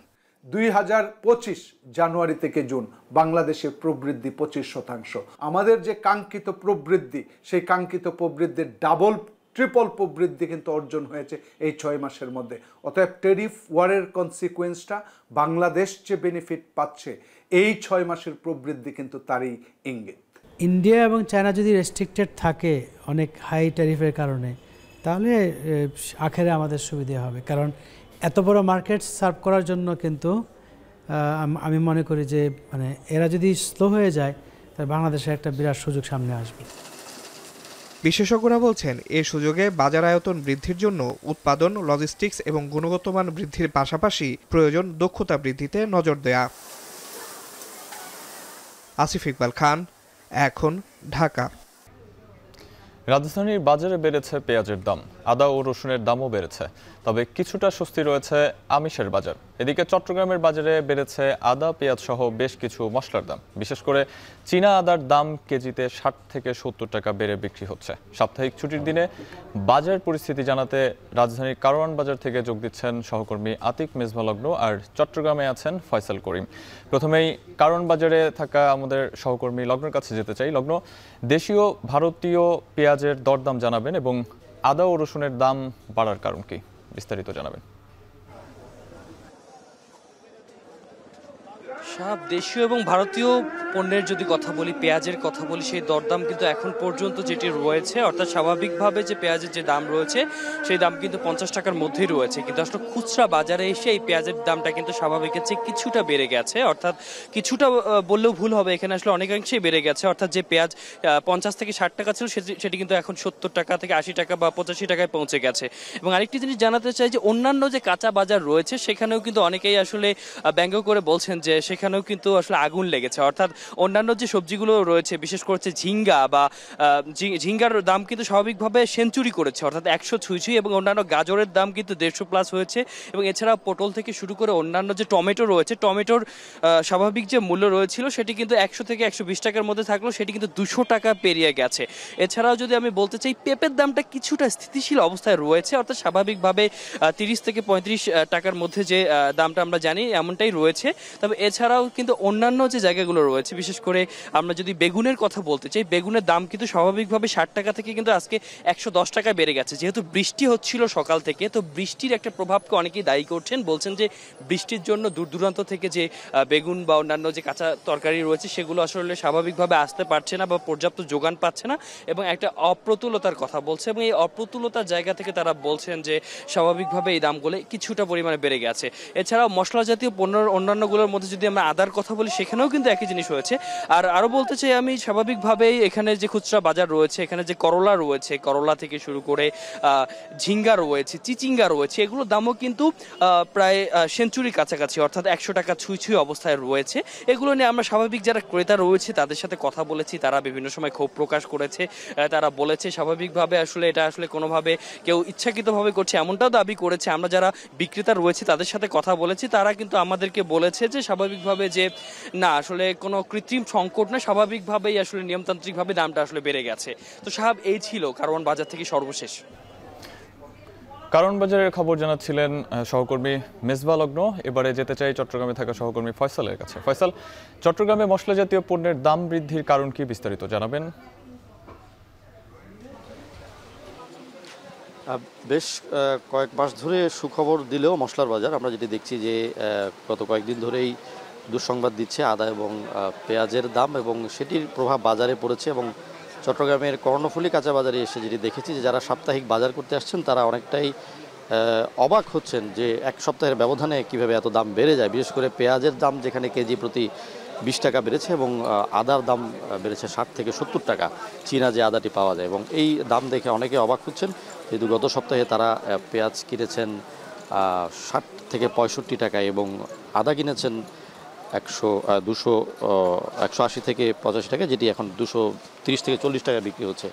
2025 জানুয়ারি থেকে জুন বাংলাদেশের প্রবৃদ্ধি 25%। আমাদের যে কাঙ্ক্ষিত প্রবৃদ্ধি, সেই কাঙ্ক্ষিত প্রবৃদ্ধির ডাবল ট্রিপল প্রবৃদ্ধি কিন্তু অর্জন হয়েছে এই 6 মাসের মধ্যে। অতএব ট্যারিফ ওয়ারের কনসিকুয়েন্সটা বাংলাদেশ যে বেনিফিট পাচ্ছে, এই 6 মাসের প্রবৃদ্ধি কিন্তু তারই ইঙ্গিত। ইন্ডিয়া এবং চায়না যদি রেস্ট্রিক্টেড থাকে অনেক হাই ট্যারিফের কারণে, তাহলে আখেরে আমাদের সুবিধা হবে, কারণ এত বড় মার্কেট সার্ভ করার জন্য কিন্তু আমি মনে করি যে মানে এরা যদি স্লো হয়ে যায় তাহলে বাংলাদেশের একটা বিরাট সুযোগ সামনে আসবে। বিশেষজ্ঞরা বলছেন এ সুযোগে বাজার আয়তন বৃদ্ধির জন্য উৎপাদন, লজিস্টিক্স এবং গুণগত মান বৃদ্ধির পাশাপাশি প্রয়োজন দক্ষতা বৃদ্ধিতে নজর দেয়া। আসিফ ইকবাল খান, এখন, ঢাকা। রাজধানীর বাজারে বেড়েছে পেঁয়াজের দাম, আদা ও রসুনের দামও বেড়েছে, তবে কিছুটা স্বস্তি রয়েছে আমিষের বাজার। এদিকে চট্টগ্রামের বাজারে বেড়েছে আদা, পেঁয়াজ সহ বেশ কিছু মশলার দাম। বিশেষ করে চীনা আদার দাম কেজিতে 60 থেকে 70 টাকা বেড়ে বিক্রি হচ্ছে। সাপ্তাহিক ছুটির দিনে বাজার পরিস্থিতি জানাতে রাজধানীর কারওয়ান বাজার থেকে যোগ দিচ্ছেন সহকর্মী আতিক মেজবা লগ্ন, আর চট্টগ্রামে আছেন ফয়সাল করিম। প্রথমেই কারওয়ান বাজারে থাকা আমাদের সহকর্মী লগ্নের কাছে যেতে চাই। লগ্ন, দেশীয় ভারতীয় পেঁয়াজের দরদাম জানাবেন এবং আদা ও রসুনের দাম বাড়ার কারণ কি, বিস্তারিত জানাবেন। সব দেশীয় এবং ভারতীয় পণ্যের যদি কথা বলি, পেঁয়াজের কথা বলি, সেই দরদাম কিন্তু এখন পর্যন্ত যেটি রয়েছে, অর্থাৎ স্বাভাবিকভাবে যে পেঁয়াজের যে দাম রয়েছে সেই দাম কিন্তু 50 টাকার মধ্যেই রয়েছে, কিন্তু আসলে খুচরা বাজারে এসে এই পেঁয়াজের দামটা কিন্তু স্বাভাবিকের চেয়ে কিছুটা বেড়ে গেছে। অর্থাৎ কিছুটা বললেও ভুল হবে, এখানে আসলে অনেকাংশেই বেড়ে গেছে। অর্থাৎ যে পেঁয়াজ 50 থেকে 60 টাকা ছিল সেটি কিন্তু এখন 70 টাকা থেকে 80 টাকা বা 85 টাকায় পৌঁছে গেছে। এবং আরেকটি জিনিস জানাতে চাই যে অন্যান্য যে কাঁচা বাজার রয়েছে সেখানেও কিন্তু অনেকেই আসলে ব্যঙ্গ করে বলছেন যে সেখানেও কিন্তু আসলে আগুন লেগেছে। অর্থাৎ অন্যান্য যে সবজিগুলো রয়েছে, বিশেষ করে ঝিঙ্গা বা ঝিঙ্গার দাম কিন্তু স্বাভাবিকভাবে সেঞ্চুরি করেছে, অর্থাৎ 100 ছুঁই, এবং অন্যান্য গাজরের দাম কিন্তু 150+ হয়েছে। এবং এছাড়া পটল থেকে শুরু করে অন্যান্য যে টমেটো রয়েছে, টমেটোর স্বাভাবিক যে মূল্য রয়েছিল সেটি কিন্তু 100 থেকে 120 টাকার মধ্যে থাকলেও সেটি কিন্তু 200 টাকা পেরিয়ে গেছে। এছাড়াও যদি আমি বলতে চাই, পেঁপের দামটা কিছুটা স্থিতিশীল অবস্থায় রয়েছে, অর্থাৎ স্বাভাবিকভাবে 30 থেকে 35 টাকার মধ্যে যে দামটা আমরা জানি এমনটাই রয়েছে। তবে এছাড়াও কিন্তু অন্যান্য যে জায়গাগুলো রয়েছে, বিশেষ করে আমরা যদি বেগুনের কথা বলতে চাই, বেগুনের দাম কিন্তু স্বাভাবিকভাবে 60 টাকা থেকে কিন্তু আজকে 110 টাকায় বেড়ে গেছে। যেহেতু বৃষ্টি হচ্ছিল সকাল থেকে, তো বৃষ্টির একটা প্রভাবকে অনেকেই দায়ী করছেন, বলছেন যে বৃষ্টির জন্য দূর দূরান্ত থেকে যে বেগুন বা অন্যান্য যে কাঁচা তরকারি রয়েছে সেগুলো আসলে স্বাভাবিকভাবে আসতে পারছে না বা পর্যাপ্ত যোগান পাচ্ছে না, এবং একটা অপ্রতুলতার কথা বলছে। এবং এই অপ্রতুলতার জায়গা থেকে তারা বলছেন যে স্বাভাবিকভাবে এই দামগুলো কিছুটা পরিমাণে বেড়ে গেছে। এছাড়াও মশলা জাতীয় পণ্যের অন্যান্যগুলোর মধ্যে যদি আমরা আমরা আদার কথা বলি সেখানেও কিন্তু একই জিনিস হয়েছে। আর আরও বলতে চাই আমি, স্বাভাবিকভাবেই এখানে যে খুচরা বাজার রয়েছে, এখানে যে করলা রয়েছে, করলা থেকে শুরু করে ঝিঙ্গা রয়েছে, চিচিঙ্গা রয়েছে, এগুলোর দামও কিন্তু প্রায় সেঞ্চুরির কাছাকাছি, অর্থাৎ 100 টাকা ছুঁই অবস্থায় রয়েছে। এগুলো নিয়ে আমরা স্বাভাবিক যারা ক্রেতা রয়েছে তাদের সাথে কথা বলেছি, তারা বিভিন্ন সময় ক্ষোভ প্রকাশ করেছে। তারা বলেছে স্বাভাবিকভাবে আসলে এটা আসলে কোনোভাবে কেউ ইচ্ছাকৃতভাবে করছে এমনটাও দাবি করেছে। আমরা যারা বিক্রেতা রয়েছে তাদের সাথে কথা বলেছি, তারা কিন্তু আমাদেরকে বলেছে যে স্বাভাবিকভাবে যে না, আসলে কোনো কৃত্রিম সংকট না, স্বাভাবিকভাবেই আসলে নিয়মতান্ত্রিকভাবে দামটা আসলে বেড়ে গেছে। তো সাহেব, এই ছিল কারণ বাজার থেকে সর্বশেষ। কারণ বাজারের খবর জানাচ্ছিলেন সহকর্মী মেজবা লগ্ন। এবারে যেতে চাই চট্টগ্রামে থাকা সহকর্মী ফয়সালের কাছে। ফয়সাল, চট্টগ্রামে মশলা জাতীয় পণ্যের দাম বৃদ্ধির কারণ কি, বিস্তারিত জানাবেন। বেশ কয়েক মাস ধরে সুখবর দিলেও মশলার বাজার আমরা যেটি দেখছি যে গত কয়েকদিন ধরেই দুঃসংবাদ দিচ্ছে আদা এবং পেঁয়াজের দাম, এবং সেটির প্রভাব বাজারে পড়েছে। এবং চট্টগ্রামের কর্ণফুলী কাঁচা বাজারে এসে যেটি দেখেছি যে যারা সাপ্তাহিক বাজার করতে আসছেন তারা অনেকটাই অবাক হচ্ছেন যে এক সপ্তাহের ব্যবধানে কিভাবে এত দাম বেড়ে যায়। বিশেষ করে পেঁয়াজের দাম যেখানে কেজি প্রতি 20 টাকা বেড়েছে, এবং আদার দাম বেড়েছে 60 থেকে 70 টাকা, চীনা যে আদাটি পাওয়া যায়। এবং এই দাম দেখে অনেকে অবাক হচ্ছেন, যেহেতু গত সপ্তাহে তারা পেঁয়াজ কিনেছেন 60 থেকে 65 টাকায় এবং আদা কিনেছেন 180 থেকে 85 টাকা, যেটি এখন 230 থেকে 40 টাকা বিক্রি হচ্ছে।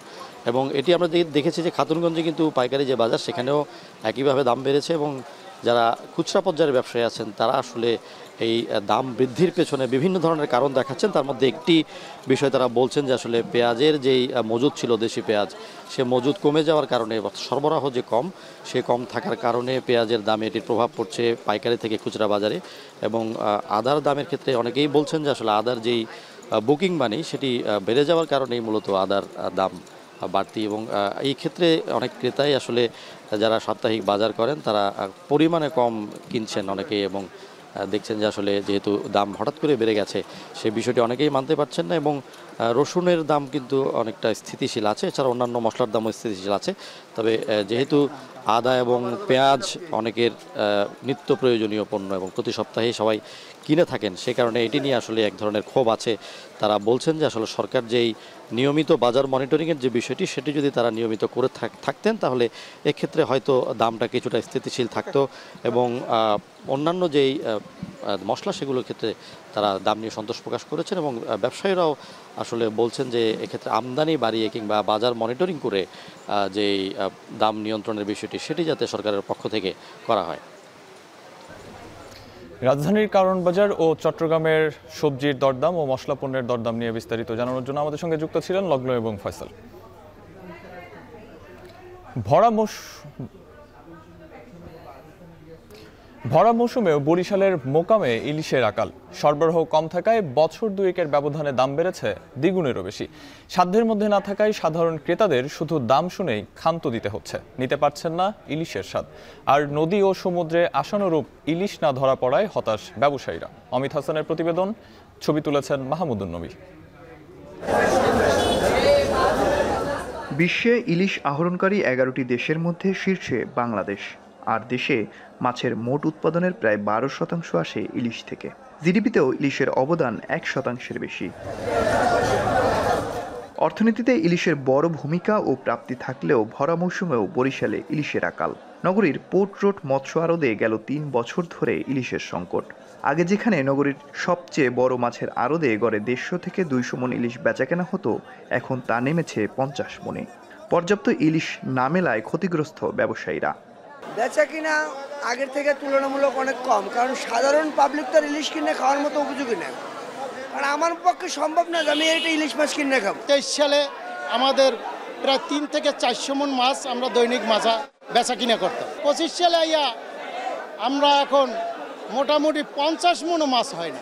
এবং এটি আমরা দেখেছি যে খাতুনগঞ্জে কিন্তু পাইকারি যে বাজার সেখানেও একইভাবে দাম বেড়েছে। এবং যারা খুচরা পর্যায়ের ব্যবসায়ী আছেন তারা আসলে এই দাম বৃদ্ধির পেছনে বিভিন্ন ধরনের কারণ দেখাচ্ছেন। তার মধ্যে একটি বিষয় তারা বলছেন যে আসলে পেঁয়াজের যেই মজুদ ছিল দেশি পেঁয়াজ, সে মজুদ কমে যাওয়ার কারণে, সরবরাহ যে কম, সে কম থাকার কারণে পেঁয়াজের দামে এটির প্রভাব পড়ছে পাইকারি থেকে খুচরা বাজারে। এবং আদার দামের ক্ষেত্রে অনেকেই বলছেন যে আসলে আদার যেই বুকিং মানি সেটি বেড়ে যাওয়ার কারণেই মূলত আদার দাম বাড়তি। এবং এই ক্ষেত্রে অনেক ক্রেতাই আসলে যারা সাপ্তাহিক বাজার করেন তারা পরিমাণে কম কিনছেন অনেকেই, এবং দেখছেন যে আসলে যেহেতু দাম হঠাৎ করে বেড়ে গেছে সেই বিষয়টি অনেকেই মানতে পারছেন না। এবং রসুনের দাম কিন্তু অনেকটা স্থিতিশীল আছে, এছাড়া অন্যান্য মশলার দামও স্থিতিশীল আছে। তবে যেহেতু আদা এবং পেঁয়াজ অনেকের নিত্য প্রয়োজনীয় পণ্য এবং প্রতি সপ্তাহে সবাই কিনে থাকেন, সে কারণে এটি নিয়ে আসলে এক ধরনের ক্ষোভ আছে। তারা বলছেন যে আসলে সরকার যেই নিয়মিত বাজার মনিটরিংয়ের যে বিষয়টি, সেটি যদি তারা নিয়মিত করে থাকতেন তাহলে এক্ষেত্রে হয়তো দামটা কিছুটা স্থিতিশীল থাকতো। এবং অন্যান্য যেই মশলা সেগুলোর ক্ষেত্রে তারা দাম নিয়ে সন্তোষ প্রকাশ করেছেন। এবং ব্যবসায়ীরাও আসলে বলছেন যে এক্ষেত্রে আমদানি বাড়িয়ে কিংবা বাজার মনিটরিং করে যেই দাম নিয়ন্ত্রণের বিষয়টি সেটি যাতে সরকারের পক্ষ থেকে করা হয়। রাজধানীর কারণ বাজার ও চট্টগ্রামের সবজির দরদাম ও মশলা পণ্যের দরদাম নিয়ে বিস্তারিত জানানোর জন্য আমাদের সঙ্গে যুক্ত ছিলেন লগ্ন এবং ফয়সাল। ভরা মৌসুমেও বরিশালের মোকামে ইলিশের আকাল, সরবরাহ কম থাকায় বছর দুয়েকের ব্যবধানে দাম বেড়েছে দ্বিগুণেরও বেশি। সাধ্যের মধ্যে না থাকায় সাধারণ ক্রেতাদের শুধু দাম শুনেই ক্ষান্ত দিতে হচ্ছে, নিতে পারছেন না ইলিশের স্বাদ। আর নদী ও সমুদ্রে আশানুরূপ ইলিশ না ধরা পড়ায় হতাশ ব্যবসায়ীরা। অমিত হাসানের প্রতিবেদন, ছবি তুলেছেন মাহমুদুন নবী। বিশ্বে ইলিশ আহরণকারী 11টি দেশের মধ্যে শীর্ষে বাংলাদেশ। আর দেশে মাছের মোট উৎপাদনের প্রায় 12% আসে ইলিশ থেকে। জিডিপিতেও ইলিশের অবদান 1% বেশি। অর্থনীতিতে ইলিশের বড় ভূমিকা ও প্রাপ্তি থাকলেও ভরা মৌসুমেও বরিশালে ইলিশের আকাল। নগরীর পোর্ট রোড মৎস্য আড়তে গেল 3 বছর ধরে ইলিশের সংকট। আগে যেখানে নগরীর সবচেয়ে বড় মাছের আড়তে গড়ে 150 থেকে 200 মণ ইলিশ বেচাকেনা হতো, এখন তা নেমেছে 50 মণে। পর্যাপ্ত ইলিশ না মেলায় ক্ষতিগ্রস্ত ব্যবসায়ীরা। বেচা কিনা আগের থেকে তুলনামূলক অনেক কম, কারণ সাধারণ পাবলিক তো ইলিশ কিনে খাওয়ার মতো উপযোগী না। কারণ আমার পক্ষে সম্ভব না যে আমি এটা ইলিশ মাছ কিনে খাবো। 23 সালে আমাদের প্রায় 3 থেকে 400 মণ মাছ আমরা দৈনিক মাছা বেচা কিনা করতাম। 25 সালে আইয়া আমরা এখন মোটামুটি 50 মণও মাছ হয় না।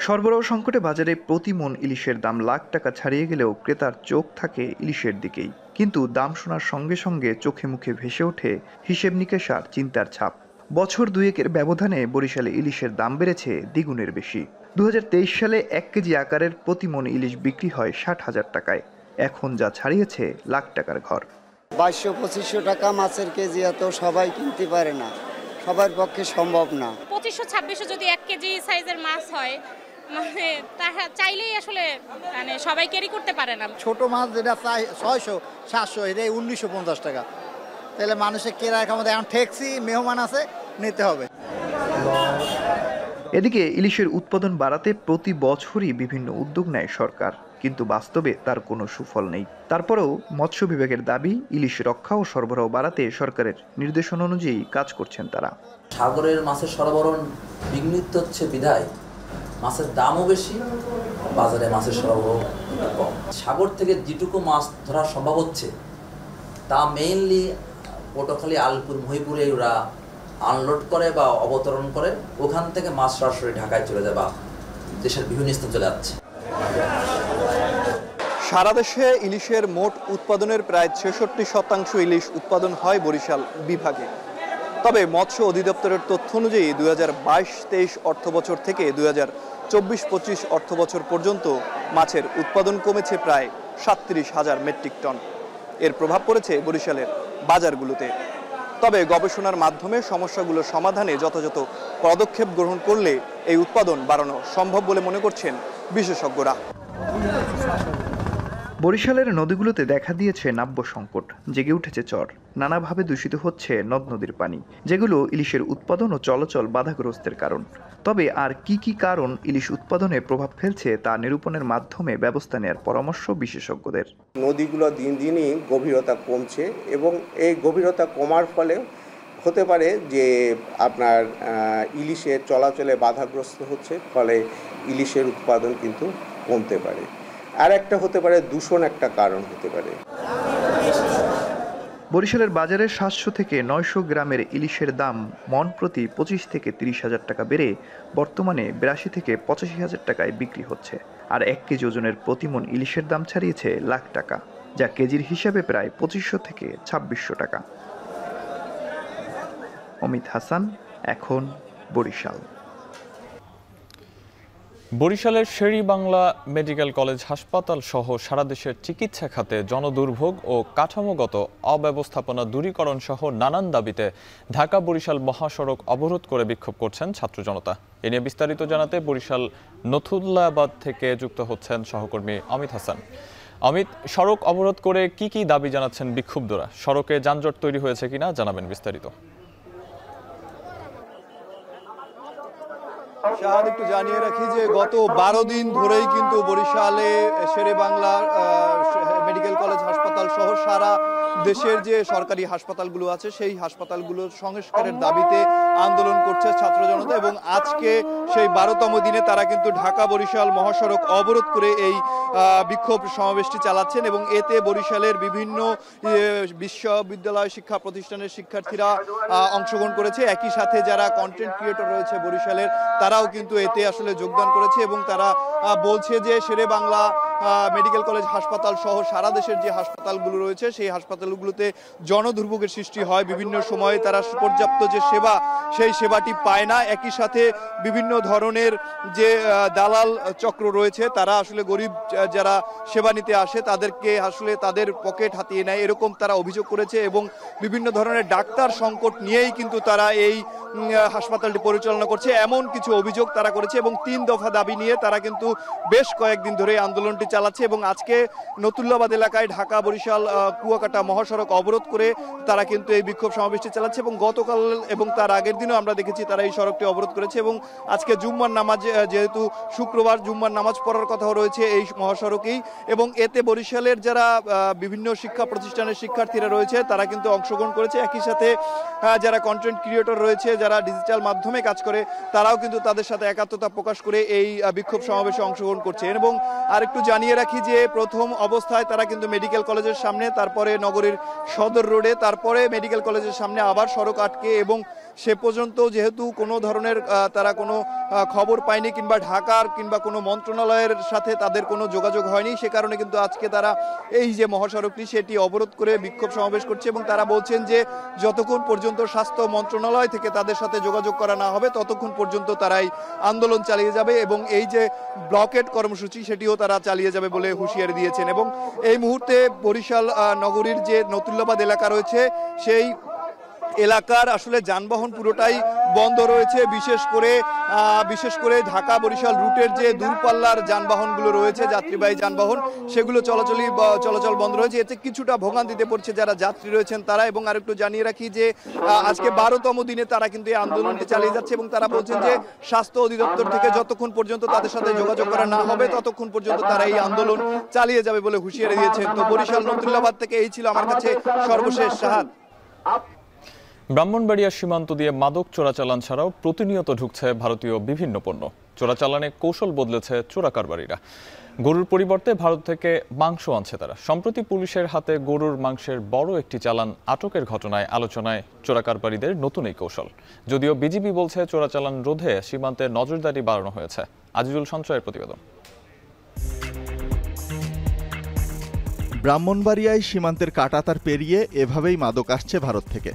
সরবরাহ সংকটে বাজারে প্রতি মণ ইলিশের দাম লাখ টাকা ছাড়িয়ে গেলেও ক্রেতার চোখ থাকে ইলিশের দিকেই। কিন্তু দাম শোনার সঙ্গে সঙ্গে চোখে মুখে ভেসে ওঠে হিসেব নিকেশ আর চিন্তার ছাপ। বছর দুয়েকের ব্যবধানে বরিশালে ইলিশের দাম বেড়েছে দ্বিগুণের বেশি। 2023 সালে 1 কেজি আকারের প্রতি মণ ইলিশ বিক্রি হয় 60,000 টাকায়, এখন যা ছাড়িয়েছে লাখ টাকার ঘর। 2200-2500 টাকা মাছের কেজি, এত সবাই কিনতে পারে না, সবার পক্ষে সম্ভব না। 2500-2600 যদি 1 কেজি সাইজের মাছ হয়, মানে তারা চাইলেই আসলে মানে সবাই ক্যারি করতে পারে না। ছোট মাছ যেটা চাই 600-700, এটা 1950 টাকা। তাহলে মানুষের কেনার ক্ষমতা এখন ঠেকছি, মেহমান আছে, নিতে হবে। এদিকে ইলিশের উৎপাদন বাড়াতে প্রতি বছরই বিভিন্ন উদ্যোগ নেয় সরকার, কিন্তু বাস্তবে তার কোনো সুফল নেই। তারপরেও মৎস্য বিভাগের দাবি, ইলিশ রক্ষা ও সরবরাহ বাড়াতে সরকারের নির্দেশনা অনুযায়ী কাজ করছেন তারা। সাগরের মাছের সরবরাহ বিঘ্নিত হচ্ছে বিধায় মাছের দামও বেশি, বাজারে মাছের সরবরাহ কম। সাগর থেকে যেটুকু মাছ ধরা সম্ভব হচ্ছে তা মেইনলি পটুয়াখালী, আলপুর, মহিপুরে ওরা আনলোড করে বা অবতরণ করে, ওখান থেকে মাছ সরাসরি ঢাকায় চলে যায় বা দেশের বিভিন্ন স্থানে চলে যাচ্ছে। সারা দেশে ইলিশের মোট উৎপাদনের প্রায় 66% ইলিশ উৎপাদন হয় বরিশাল বিভাগে। তবে মৎস্য অধিদপ্তরের তথ্য অনুযায়ী 2022-23 অর্থবছর থেকে 2024-25 অর্থবছর পর্যন্ত মাছের উৎপাদন কমেছে প্রায় 37,000 মেট্রিক টন। এর প্রভাব পড়েছে বরিশালের বাজারগুলোতে। তবে গবেষণার মাধ্যমে সমস্যাগুলো সমাধানে যথাযথ পদক্ষেপ গ্রহণ করলে এই উৎপাদন বাড়ানো সম্ভব বলে মনে করছেন বিশেষজ্ঞরা। বরিশালের নদীগুলোতে দেখা দিয়েছে নাব্য সংকট, জেগে উঠেছে চর, নানাভাবে দূষিত হচ্ছে নদ নদীর পানি, যেগুলো ইলিশের উৎপাদন ও চলাচল বাধাগ্রস্তের কারণ। তবে আর কি কি কারণ ইলিশ উৎপাদনে প্রভাব ফেলছে তা নিরূপণের মাধ্যমে ব্যবস্থা নেওয়ার পরামর্শ বিশেষজ্ঞদের। নদীগুলো দিন দিনই গভীরতা কমছে এবং এই গভীরতা কমার ফলে হতে পারে যে আপনার ইলিশের চলাচলে বাধাগ্রস্ত হচ্ছে, ফলে ইলিশের উৎপাদন কিন্তু কমতে পারে। আর একটা হতে পারে দূষণ, একটা কারণ হতে পারে। বরিশালের বাজারে 700 থেকে 900 গ্রামের ইলিশের দাম মন প্রতি 25 থেকে 30,000 টাকা বেড়ে বর্তমানে 82 থেকে 85,000 টাকায় বিক্রি হচ্ছে। আর 1 কেজি ওজনের প্রতিমন ইলিশের দাম ছাড়িয়েছে লাখ টাকা, যা কেজির হিসাবে প্রায় 2500 থেকে 2600 টাকা। অমিত হাসান, এখন বরিশাল। বরিশালের শের-ই-বাংলা মেডিকেল কলেজ হাসপাতাল সহ সারা দেশের চিকিৎসা খাতে জনদুর্ভোগ ও কাঠামোগত অব্যবস্থাপনা দূরীকরণ সহ নানান দাবিতে ঢাকা বরিশাল মহাসড়ক অবরোধ করে বিক্ষোভ করছেন ছাত্র জনতা। এ নিয়ে বিস্তারিত জানাতে বরিশাল নথুল্লাবাদ থেকে যুক্ত হচ্ছেন সহকর্মী অমিত হাসান। অমিত, সড়ক অবরোধ করে কি কি দাবি জানাচ্ছেন বিক্ষুব্ধরা? সড়কে যানজট তৈরি হয়েছে কিনা জানাবেন বিস্তারিত। শাহাদ, একটু জানিয়ে রাখি যে গত 12 দিন ধরেই কিন্তু বরিশালে শের-ই-বাংলা মেডিকেল কলেজ হাসপাতাল সহ সারা দেশের যে সরকারি হাসপাতালগুলো আছে সেই হাসপাতালগুলোর সংস্কারের দাবিতে আন্দোলন করছে ছাত্র জনতা, এবং আজকে সেই 12তম দিনে তারা কিন্তু ঢাকা বরিশাল মহাসড়ক অবরোধ করে এই বিক্ষোভ সমাবেশটি চালাচ্ছেন। এবং এতে বরিশালের বিভিন্ন বিশ্ববিদ্যালয় শিক্ষা প্রতিষ্ঠানের শিক্ষার্থীরা অংশগ্রহণ করেছে। একই সাথে যারা কন্টেন্ট ক্রিয়েটর রয়েছে বরিশালের, তারাও কিন্তু এতে আসলে যোগদান করেছে এবং তারা বলছে যে শের-ই-বাংলা মেডিকেল কলেজ হাসপাতাল সহ সারা দেশের যে হাসপাতালগুলো রয়েছে সেই হাসপাতালগুলোতে জনদুর্ভোগের সৃষ্টি হয়। বিভিন্ন সময়ে তারা পর্যাপ্ত যে সেবা সেই সেবাটি পায় না। একই সাথে বিভিন্ন ধরনের যে দালাল চক্র রয়েছে তারা আসলে গরিব যারা সেবা নিতে আসে তাদেরকে আসলে তাদের পকেট হাতিয়ে নেয়, এরকম তারা অভিযোগ করেছে। এবং বিভিন্ন ধরনের ডাক্তার সংকট নিয়েই কিন্তু তারা এই হাসপাতালটি পরিচালনা করছে, এমন কিছু অভিযোগ তারা করেছে। এবং 3 দফা দাবি নিয়ে তারা কিন্তু বেশ কয়েকদিন ধরে আন্দোলনটি চালাচ্ছে। এবং আজকে নতুল্লাবাদ এলাকায় ঢাকা বরিশাল কুয়াকাটা মহাসড়ক অবরোধ করে তারা কিন্তু এই বিক্ষোভ সমাবেশটি চালাচ্ছে। এবং গতকাল এবং তার আগের দিনও আমরা দেখেছি তারা এই সড়কটি অবরোধ করেছে। এবং আজকে জুম্মার নামাজ, যেহেতু শুক্রবার, জুম্মার নামাজ পড়ার কথাও রয়েছে এই মহাসড়কেই। এবং এতে বরিশালের যারা বিভিন্ন শিক্ষা প্রতিষ্ঠানের শিক্ষার্থীরা রয়েছে তারা কিন্তু অংশগ্রহণ করেছে। একই সাথে যারা কন্টেন্ট ক্রিয়েটর রয়েছে, যারা ডিজিটাল মাধ্যমে কাজ করে, তারাও কিন্তু তাদের সাথে একাত্মতা প্রকাশ করে এই বিক্ষোভ সমাবেশে অংশগ্রহণ করছে। এবং আরেকটু জানিয়ে রাখি যে প্রথম অবস্থায় তারা কিন্তু মেডিকেল কলেজের সামনে, তারপরে নগরীর সদর রোডে, তারপরে মেডিকেল কলেজের সামনে আবার সড়ক আটকে, এবং সে পর্যন্ত যেহেতু কোনো ধরনের তারা কোনো খবর পায়নি কিংবা ঢাকার কিংবা কোনো মন্ত্রণালয়ের সাথে তাদের কোনো যোগাযোগ হয়নি, সে কারণে কিন্তু আজকে তারা এই যে মহাসড়কটি সেটি অবরোধ করে বিক্ষোভ সমাবেশ করছে। এবং তারা বলছেন যে যতক্ষণ পর্যন্ত স্বাস্থ্য মন্ত্রণালয় থেকে তাদের সাথে যোগাযোগ করা না হবে ততক্ষণ পর্যন্ত তারাই আন্দোলন চালিয়ে যাবে, এবং এই যে ব্লকেট কর্মসূচি সেটিও তারা চালিয়ে যাবে বলে হুঁশিয়ারি দিয়েছেন। এবং এই মুহূর্তে বরিশাল নগরীর যে নতুল্লাবাদ এলাকা রয়েছে সেই এলাকার আসলে যানবাহন পুরোটাই বন্ধ রয়েছে। বিশেষ করে ঢাকা বরিশাল রুটের যে দূরপাল্লার যানবাহনগুলো রয়েছে, যাত্রীবাহী যানবাহন, সেগুলো চলাচল বন্ধ রয়েছে। এতে কিছুটা ভোগান্তিতে পড়ছে যারা যাত্রী রয়েছেন তারা। এবং আরেকটু জানিয়ে রাখি যে আজকে 12তম দিনে তারা কিন্তু এই আন্দোলনটি চালিয়ে যাচ্ছে এবং তারা বলছেন যে স্বাস্থ্য অধিদপ্তর থেকে যতক্ষণ পর্যন্ত তাদের সাথে যোগাযোগ করা না হবে ততক্ষণ পর্যন্ত তারা এই আন্দোলন চালিয়ে যাবে বলে হুঁশিয়ারি দিয়েছেন। তো বরিশাল নবদুল্লাবাদ থেকে এই ছিল আমার কাছে সর্বশেষ সাহাদ। ব্রাহ্মণবাড়িয়া সীমান্ত দিয়ে মাদক চোরাচালান ছাড়াও প্রতিনিয়ত ঢুকছে ভারতীয় বিভিন্ন পণ্য। চোরাচালানে কৌশল বদলেছে চোরাকারবারীরা। গরুর পরিবর্তে ভারত থেকে মাংস আনছে তারা। সম্প্রতি পুলিশের হাতে গরুর মাংসের বড় একটি চালান আটকের ঘটনায় আলোচনায় চোরাকারবারীদের নতুন এই কৌশল। যদিও বিজিবি বলছে চোরাচালান রোধে সীমান্তে নজরদারি বাড়ানো হয়েছে। আজিজুল সঞ্চয়ের প্রতিবেদন। ব্রাহ্মণবাড়িয়ায় সীমান্তের কাঁটাতার পেরিয়ে এভাবেই মাদক আসছে ভারত থেকে।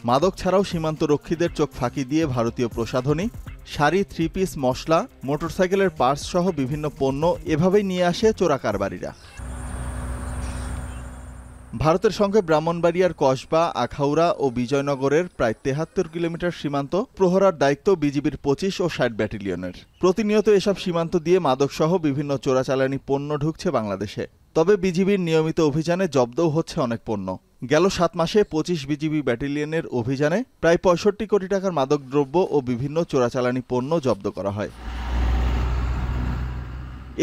মাদক ছাড়াও সীমান্ত রক্ষীদের চোখ ফাঁকি দিয়ে ভারতীয় প্রসাধনী, শাড়ি, 3 পিস, মশলা, মোটরসাইকেলের পার্টস সহ বিভিন্ন পণ্য এভাবেই নিয়ে আসে চোরাকারবারীরা। ভারতের সঙ্গে ব্রাহ্মণবাড়িয়ার কসবা, আখাউড়া ও বিজয়নগরের প্রায় 73 কিলোমিটার সীমান্ত প্রহরার দায়িত্ব বিজিবির 25 ও 60 ব্যাটালিয়নের। প্রতিনিয়ত এসব সীমান্ত দিয়ে মাদকসহ বিভিন্ন চোরাচালানি পণ্য ঢুকছে বাংলাদেশে। তবে বিজিবির নিয়মিত অভিযানে জব্দও হচ্ছে অনেক পণ্য। গেল 7 মাসে 25 বিজিবি ব্যাটালিয়নের অভিযানে প্রায় 65 কোটি টাকার মাদকদ্রব্য ও বিভিন্ন চোরাচালানি পণ্য জব্দ করা হয়।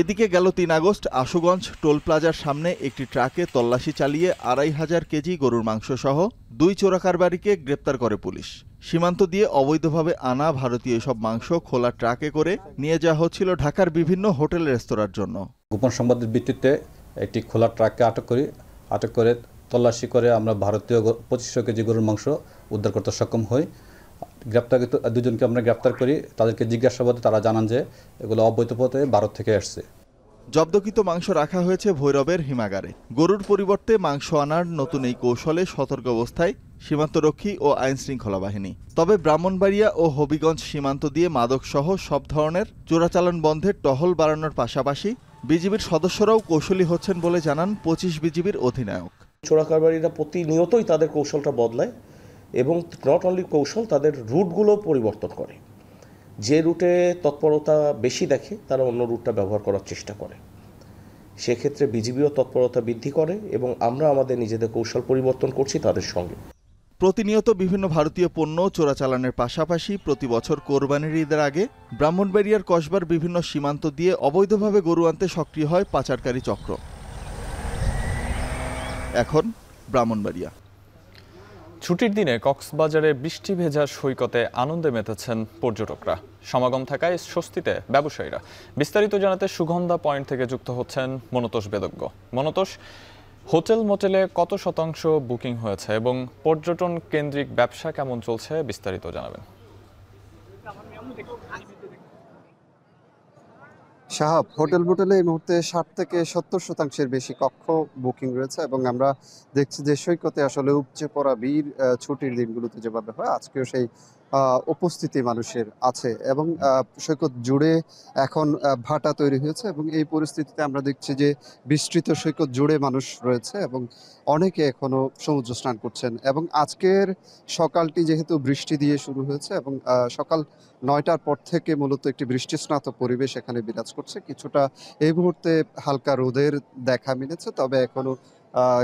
এদিকে গেল 3 আগস্ট আশুগঞ্জ টোল প্লাজার সামনে একটি ট্রাকে তল্লাশি চালিয়ে 2500 কেজি গরুর মাংস সহ 2 চোরাকারবারীকে গ্রেপ্তার করে পুলিশ। সীমান্ত দিয়ে অবৈধভাবে আনা ভারতীয় এসব মাংস খোলা ট্রাকে করে নিয়ে যাওয়া হচ্ছিল ঢাকার বিভিন্ন হোটেল রেস্তোরাঁর জন্য। গোপন সংবাদের ভিত্তিতে একটি খোলা ট্রাককে আটক করে তল্লাশি করে আমরা ভারতীয় 2500 কেজি গরুর মাংস উদ্ধার করতে সক্ষম হই। গ্রেপ্তারকৃত দুজনকে আমরা গ্রেপ্তার করি। তাদেরকে জিজ্ঞাসাবাদে তারা জানান যে এগুলো অবৈধ পথে ভারত থেকে আসছে। জব্দকৃত মাংস রাখা হয়েছে ভৈরবের হিমাগারে। গরুর পরিবর্তে মাংস আনার নতুন এই কৌশলে সতর্ক অবস্থায় সীমান্তরক্ষী ও আইনশৃঙ্খলা বাহিনী। তবে ব্রাহ্মণবাড়িয়া ও হবিগঞ্জ সীমান্ত দিয়ে মাদকসহ সব ধরনের চোরাচালান বন্ধে টহল বাড়ানোর পাশাপাশি বিজিবির সদস্যরাও কৌশলী হচ্ছেন বলে জানান 25 বিজিবির অধিনায়ক। চোরাকারবারীরা প্রতিনিয়তই তাদের কৌশলটা বদলায় এবং নট অনলি কৌশল, তাদের রুটগুলো পরিবর্তন করে। যে রুটে তৎপরতা বেশি দেখে তারা অন্য রুটটা ব্যবহার করার চেষ্টা করে। সেক্ষেত্রে বিজিবিও তৎপরতা বৃদ্ধি করে এবং আমরা আমাদের নিজেদের কৌশল পরিবর্তন করছি তাদের সঙ্গে। প্রতিনিয়ত বিভিন্ন ভারতীয় পণ্য চোরাচালানের পাশাপাশি প্রতি বছর কোরবানির ঈদের আগে ব্রাহ্মণবাড়িয়ার কসবার বিভিন্ন সীমান্ত দিয়ে অবৈধভাবে গরু আনতে সক্রিয় হয় পাচারকারী চক্র। এখন ব্রাহ্মণবাড়িয়া। ছুটির দিনে কক্সবাজারে বৃষ্টি ভেজা সৈকতে আনন্দে মেতেছেন পর্যটকরা। সমাগম থাকায় স্বস্তিতে ব্যবসায়ীরা। বিস্তারিত জানাতে সুগন্ধা পয়েন্ট থেকে যুক্ত হচ্ছেন মনতোষ বেদজ্ঞ। মনতোষ, হোটেল মোটেলে কত শতাংশ বুকিং হয়েছে এবং পর্যটন কেন্দ্রিক ব্যবসা কেমন চলছে বিস্তারিত জানাবেন। সাহাব, হোটেল মোটেলে এই মুহূর্তে 60 থেকে 70% বেশি কক্ষ বুকিং রয়েছে এবং আমরা দেখছি যে সৈকতে আসলে উপচে পড়া ভিড় ছুটির দিনগুলোতে যেভাবে হয় আজকেও সেই উপস্থিতি মানুষের আছে এবং সৈকত জুড়ে এখন ভাটা তৈরি হয়েছে এবং এই পরিস্থিতিতে আমরা দেখছি যে বিস্তৃত সৈকত জুড়ে মানুষ রয়েছে এবং অনেকে এখনো সমুদ্র স্নান করছেন এবং আজকের সকালটি যেহেতু বৃষ্টি দিয়ে শুরু হয়েছে এবং সকাল 9টার পর থেকে মূলত একটি বৃষ্টিস্নাত পরিবেশ এখানে বিরাজ করছে। কিছুটা এই মুহূর্তে হালকা রোদের দেখা মিলেছে, তবে এখনো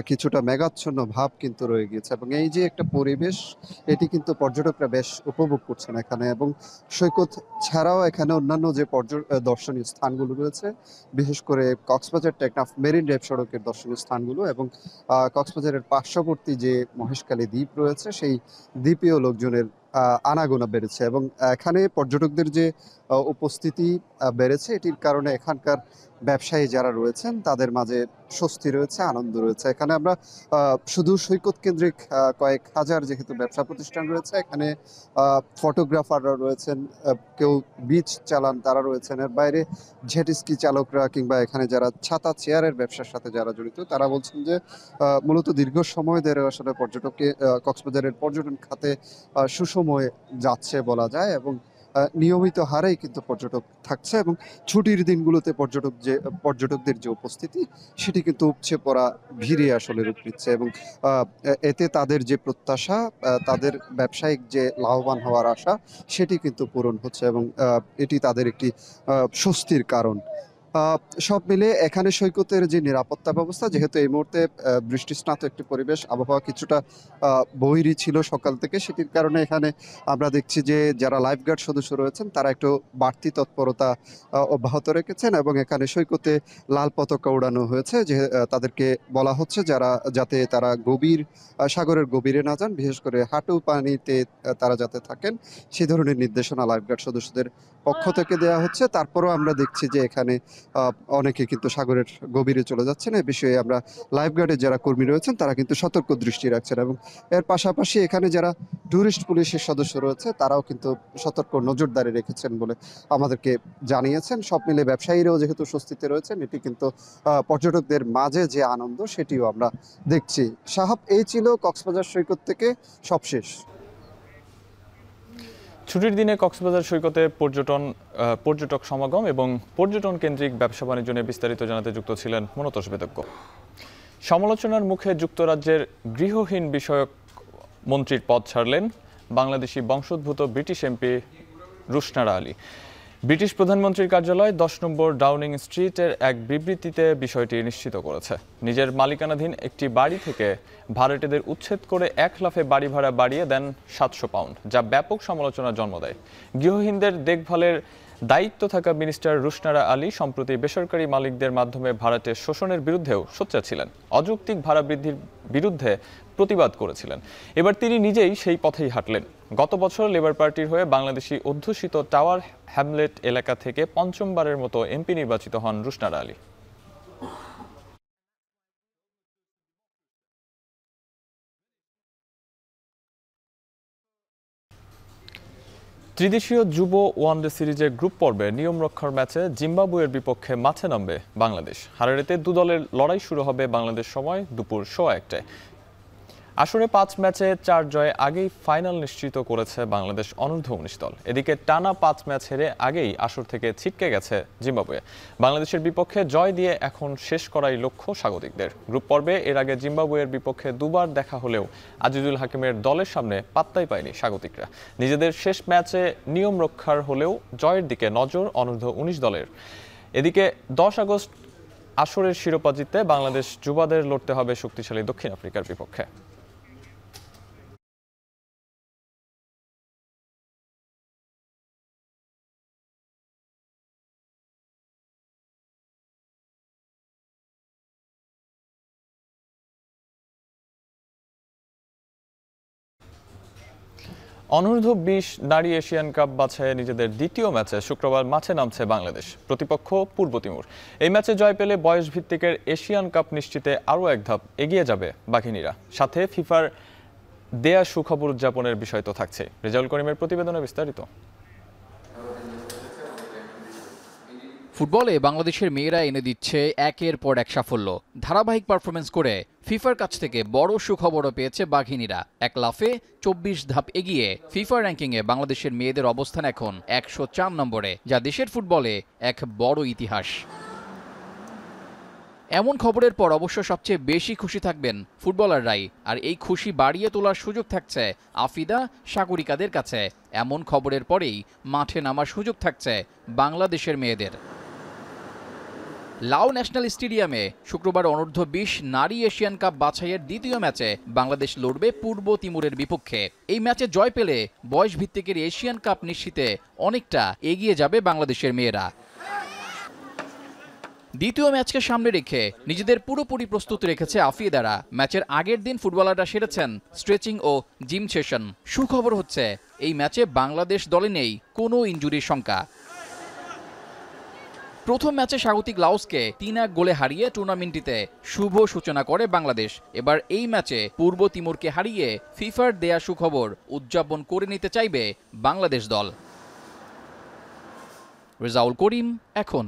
কিছুটা মেঘাচ্ছন্ন ভাব কিন্তু রয়ে গিয়েছে এবং এই যে একটা পরিবেশ এটি কিন্তু পর্যটকরা বেশ উপভোগ করছেন এখানে। এবং সৈকত ছাড়াও এখানে অন্যান্য যে দর্শনীয় স্থানগুলো রয়েছে, বিশেষ করে কক্সবাজার টেকনাফ মেরিন ড্রাইভ সড়কের দর্শনীয় স্থানগুলো এবং কক্সবাজারের পার্শ্ববর্তী যে মহেশখালী দ্বীপ রয়েছে সেই দ্বীপেও লোকজনের আনাগোনা বেড়েছে এবং এখানে পর্যটকদের যে উপস্থিতি বেড়েছে এটির কারণে এখানকার ব্যবসায়ী যারা রয়েছেন তাদের মাঝে স্বস্তি রয়েছে, আনন্দ রয়েছে। এখানে আমরা শুধু সৈকত কেন্দ্রিক কয়েক হাজার যেহেতু ব্যবসা প্রতিষ্ঠান রয়েছে, এখানে ফটোগ্রাফাররা রয়েছেন, কেউ বিচ চালান তারা রয়েছেন, এর বাইরে জেটস্কি চালকরা কিংবা এখানে যারা ছাতা চেয়ারের ব্যবসার সাথে যারা জড়িত তারা বলছেন যে মূলত দীর্ঘ সময় ধরে আসলে কক্সবাজারের পর্যটন খাতে সুসময় যাচ্ছে বলা যায় এবং নিয়মিত হারেই কিন্তু পর্যটক থাকছে এবং ছুটির দিনগুলোতে পর্যটকদের যে উপস্থিতি সেটি কিন্তু উপচে পড়া ভিড়ে আসলে রূপ নিচ্ছে এবং এতে তাদের যে প্রত্যাশা, তাদের ব্যবসায়িক যে লাভবান হওয়ার আশা সেটি কিন্তু পূরণ হচ্ছে এবং এটি তাদের একটি স্বস্তির কারণ। সব মিলে এখানে সৈকতের যে নিরাপত্তা ব্যবস্থা, যেহেতু এই মুহূর্তে বৃষ্টিস্নাত একটি পরিবেশ, আবহাওয়া কিছুটা বৈরী ছিল সকাল থেকে, সেটির কারণে এখানে আমরা দেখছি যে যারা লাইফগার্ড সদস্য রয়েছেন তারা একটু বাড়তি তৎপরতা অব্যাহত রেখেছেন এবং এখানে সৈকতে লাল পতাকা উড়ানো হয়েছে, যে তাদেরকে বলা হচ্ছে যাতে তারা সাগরের গভীরে না যান, বিশেষ করে হাঁটু পানিতে তারা যাতে থাকেন সেই ধরনের নির্দেশনা লাইফগার্ড সদস্যদের পক্ষ থেকে দেওয়া হচ্ছে। তারপরও আমরা দেখছি যে এখানে অনেকে কিন্তু সাগরের গভীরে চলে যাচ্ছেন। এ বিষয়ে আমরা লাইফগার্ডের যারা কর্মী রয়েছেন তারা কিন্তু সতর্ক দৃষ্টি রাখছেন এবং এর পাশাপাশি এখানে যারা ট্যুরিস্ট পুলিশের সদস্য রয়েছে তারাও কিন্তু সতর্ক নজরদারি রেখেছেন বলে আমাদেরকে জানিয়েছেন। সব মিলে ব্যবসায়ীরাও যেহেতু স্বস্তিতে রয়েছেন, এটি কিন্তু পর্যটকদের মাঝে যে আনন্দ সেটিও আমরা দেখছি। সাহাব, এই ছিল কক্সবাজার সৈকত থেকে সবশেষ। ছুটির দিনে কক্সবাজার সৈকতে পর্যটক সমাগম এবং পর্যটন কেন্দ্রিক ব্যবসা বাণিজ্য নিয়ে বিস্তারিত জানাতে যুক্ত ছিলেন মনোতোষ বেদজ্ঞ। সমালোচনার মুখে যুক্তরাজ্যের গৃহহীন বিষয়ক মন্ত্রীর পদ ছাড়লেন বাংলাদেশি বংশোদ্ভূত British MP Rushnara Ali. British প্রধানমন্ত্রীর কার্যালয় 10 নম্বর ডাউনিং স্ট্রিটের এক বিবৃতিতে বিষয়টি নিশ্চিত করেছে। নিজের মালিকানাধীন একটি বাড়ি থেকে ভাড়াটেদের উচ্ছেদ করে 1 লাফে বাড়ি ভাড়া বাড়িয়ে দেন 700 পাউন্ড, যা ব্যাপক সমালোচনার জন্ম দেয়। গৃহহীনদের দেখভালের দায়িত্ব থাকা মিনিস্টার রুশনারা আলী সম্প্রতি বেসরকারি মালিকদের মাধ্যমে ভাড়াটে শোষণের বিরুদ্ধেও সোচ্চার ছিলেন। অযৌক্তিক ভাড়া বৃদ্ধির বিরুদ্ধে প্রতিবাদ করেছিলেন। এবার তিনি নিজেই সেই পথেই হাঁটলেন। গত বছর লেবার পার্টির হয়ে বাংলাদেশি অধ্যুষিত টাওয়ার হ্যামলেট এলাকা থেকে 5মবারের মতো এমপি নির্বাচিত হন রুশনারা আলী। ত্রিদেশীয় যুব ওয়ানডে সিরিজের গ্রুপ পর্বে নিয়ম রক্ষার ম্যাচে জিম্বাবুয়ের বিপক্ষে মাঠে নামবে বাংলাদেশ। হারারেতে 2 দলের লড়াই শুরু হবে বাংলাদেশ সময় দুপুর 1:15টায়। আসরে 5 ম্যাচে 4 জয়ে আগেই ফাইনাল নিশ্চিত করেছে বাংলাদেশ অনূর্ধ্ব-19 দল। এদিকে টানা 5 ম্যাচ হেরে আগেই আসর থেকে ছিটকে গেছে জিম্বাবুয়ে। বাংলাদেশের বিপক্ষে জয় দিয়ে এখন শেষ করাই লক্ষ্য স্বাগতিকদের। গ্রুপ পর্বে এর আগে জিম্বাবুয়ের বিপক্ষে 2বার দেখা হলেও আজিজুল হাকিমের দলের সামনে পাত্তাই পায়নি স্বাগতিকরা। নিজেদের শেষ ম্যাচে নিয়ম রক্ষার হলেও জয়ের দিকে নজর অনূর্ধ্ব-19 দলের। এদিকে 10 আগস্ট আসরের শিরোপা জিততে বাংলাদেশ যুবাদের লড়তে হবে শক্তিশালী দক্ষিণ আফ্রিকার বিপক্ষে। অনূর্ধ্ব-20 নারী এশিয়ান কাপ বাছাইয়ে নিজেদের দ্বিতীয় ম্যাচে শুক্রবার মাঠে নামছে বাংলাদেশ। প্রতিপক্ষ পূর্ব তিমুর। এই ম্যাচে জয় পেলে বয়স ভিত্তিকের এশিয়ান কাপ নিশ্চিতে আরও এক ধাপ এগিয়ে যাবে বাঘিনীরা। সাথে ফিফার দেয়া সুখবর উদযাপনের বিষয় তো থাকছে। রেজাউল করিমের প্রতিবেদনে বিস্তারিত। ফুটবলে বাংলাদেশের মেয়েরা এনে দিচ্ছে একের পর এক সাফল্য। ধারাবাহিক পারফরমেন্স করে ফিফার কাছ থেকে বড় সুখবরও পেয়েছে বাঘিনীরা। 1 লাফে 24 ধাপ এগিয়ে ফিফা র্যাঙ্কিংয়ে বাংলাদেশের মেয়েদের অবস্থান এখন 104 নম্বরে, যা দেশের ফুটবলে এক বড় ইতিহাস। এমন খবরের পর অবশ্য সবচেয়ে বেশি খুশি থাকবেন ফুটবলাররাই, আর এই খুশি বাড়িয়ে তোলার সুযোগ থাকছে আফিদা, সাগরিকাদের কাছে। এমন খবরের পরেই মাঠে নামার সুযোগ থাকছে বাংলাদেশের মেয়েদের। লাও ন্যাশনাল স্টেডিয়ামে শুক্রবার অনূর্ধ্ব-20 নারী এশিয়ান কাপ বাছাইয়ের দ্বিতীয় ম্যাচে বাংলাদেশ লড়বে পূর্ব তিমুরের বিপক্ষে। এই ম্যাচে জয় পেলে বয়স ভিত্তিকের এশিয়ান কাপ নিশ্চিতে অনেকটা এগিয়ে যাবে বাংলাদেশের মেয়েরা। দ্বিতীয় ম্যাচকে সামনে রেখে নিজেদের পুরোপুরি প্রস্তুত রেখেছে আফিদারা। ম্যাচের আগের দিন ফুটবলাররা সেরেছেন স্ট্রেচিং ও জিম সেশন। সুখবর হচ্ছে এই ম্যাচে বাংলাদেশ দলে নেই কোনো ইনজুরির শঙ্কা। প্রথম ম্যাচে স্বাগতিক লাওসকে 3-1 গোলে হারিয়ে টুর্নামেন্টটিতে শুভ সূচনা করে বাংলাদেশ। এবার এই ম্যাচে পূর্ব তিমুরকে হারিয়ে ফিফার দেয়া সুখবর উদযাপন করে নিতে চাইবে বাংলাদেশ দল। রেজাউল করিম, এখন।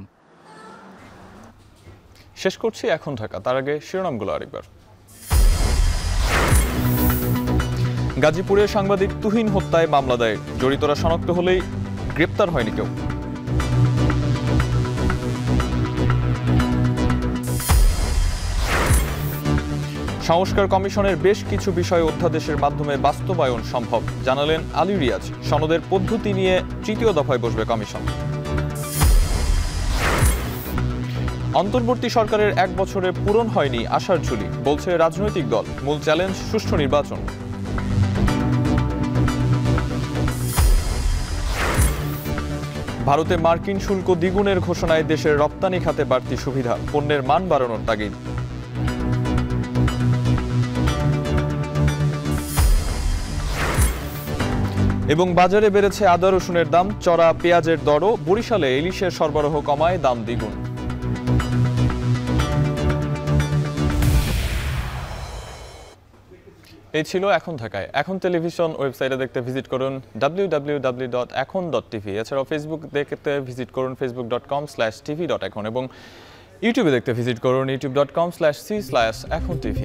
শেষ করছি এখন ঢাকা, তার আগে শিরোনামগুলো আরেকবার। গাজীপুরের সাংবাদিক তুহিন হত্যায় মামলা দায়ের। জড়িতরা শনাক্ত হলেই গ্রেপ্তার হয়নি কেউ। সংস্কার কমিশনের বেশ কিছু বিষয় অধ্যাদেশের মাধ্যমে বাস্তবায়ন সম্ভব, জানালেন আলী রিয়াজ। সনদের পদ্ধতি নিয়ে তৃতীয় দফায় বসবে কমিশন। অন্তর্বর্তী সরকারের 1 বছরে পূরণ হয়নি আশার ঝুলি, বলছে রাজনৈতিক দল। মূল চ্যালেঞ্জ সুষ্ঠু নির্বাচন। ভারতে মার্কিন শুল্ক দ্বিগুণের ঘোষণায় দেশের রপ্তানি খাতে বাড়তি সুবিধা, পণ্যের মান বাড়ানোর তাগিদ। এবং বাজারে বেড়েছে আদা রসুনের দাম, চড়া পেঁয়াজের দরও। বরিশালে ইলিশের সরবরাহ কমায় দাম দ্বিগুণ। এই ছিল এখন ঢাকায়। এখন টেলিভিশন ওয়েবসাইটে দেখতে ভিজিট করুন www.ekhon.tv। এছাড়াও ফেসবুক দেখতে ভিজিট করুন facebook.com/tv.ekhon এবং ইউটিউবে দেখতে ভিজিট করুন youtube.com/c/ekhon tv।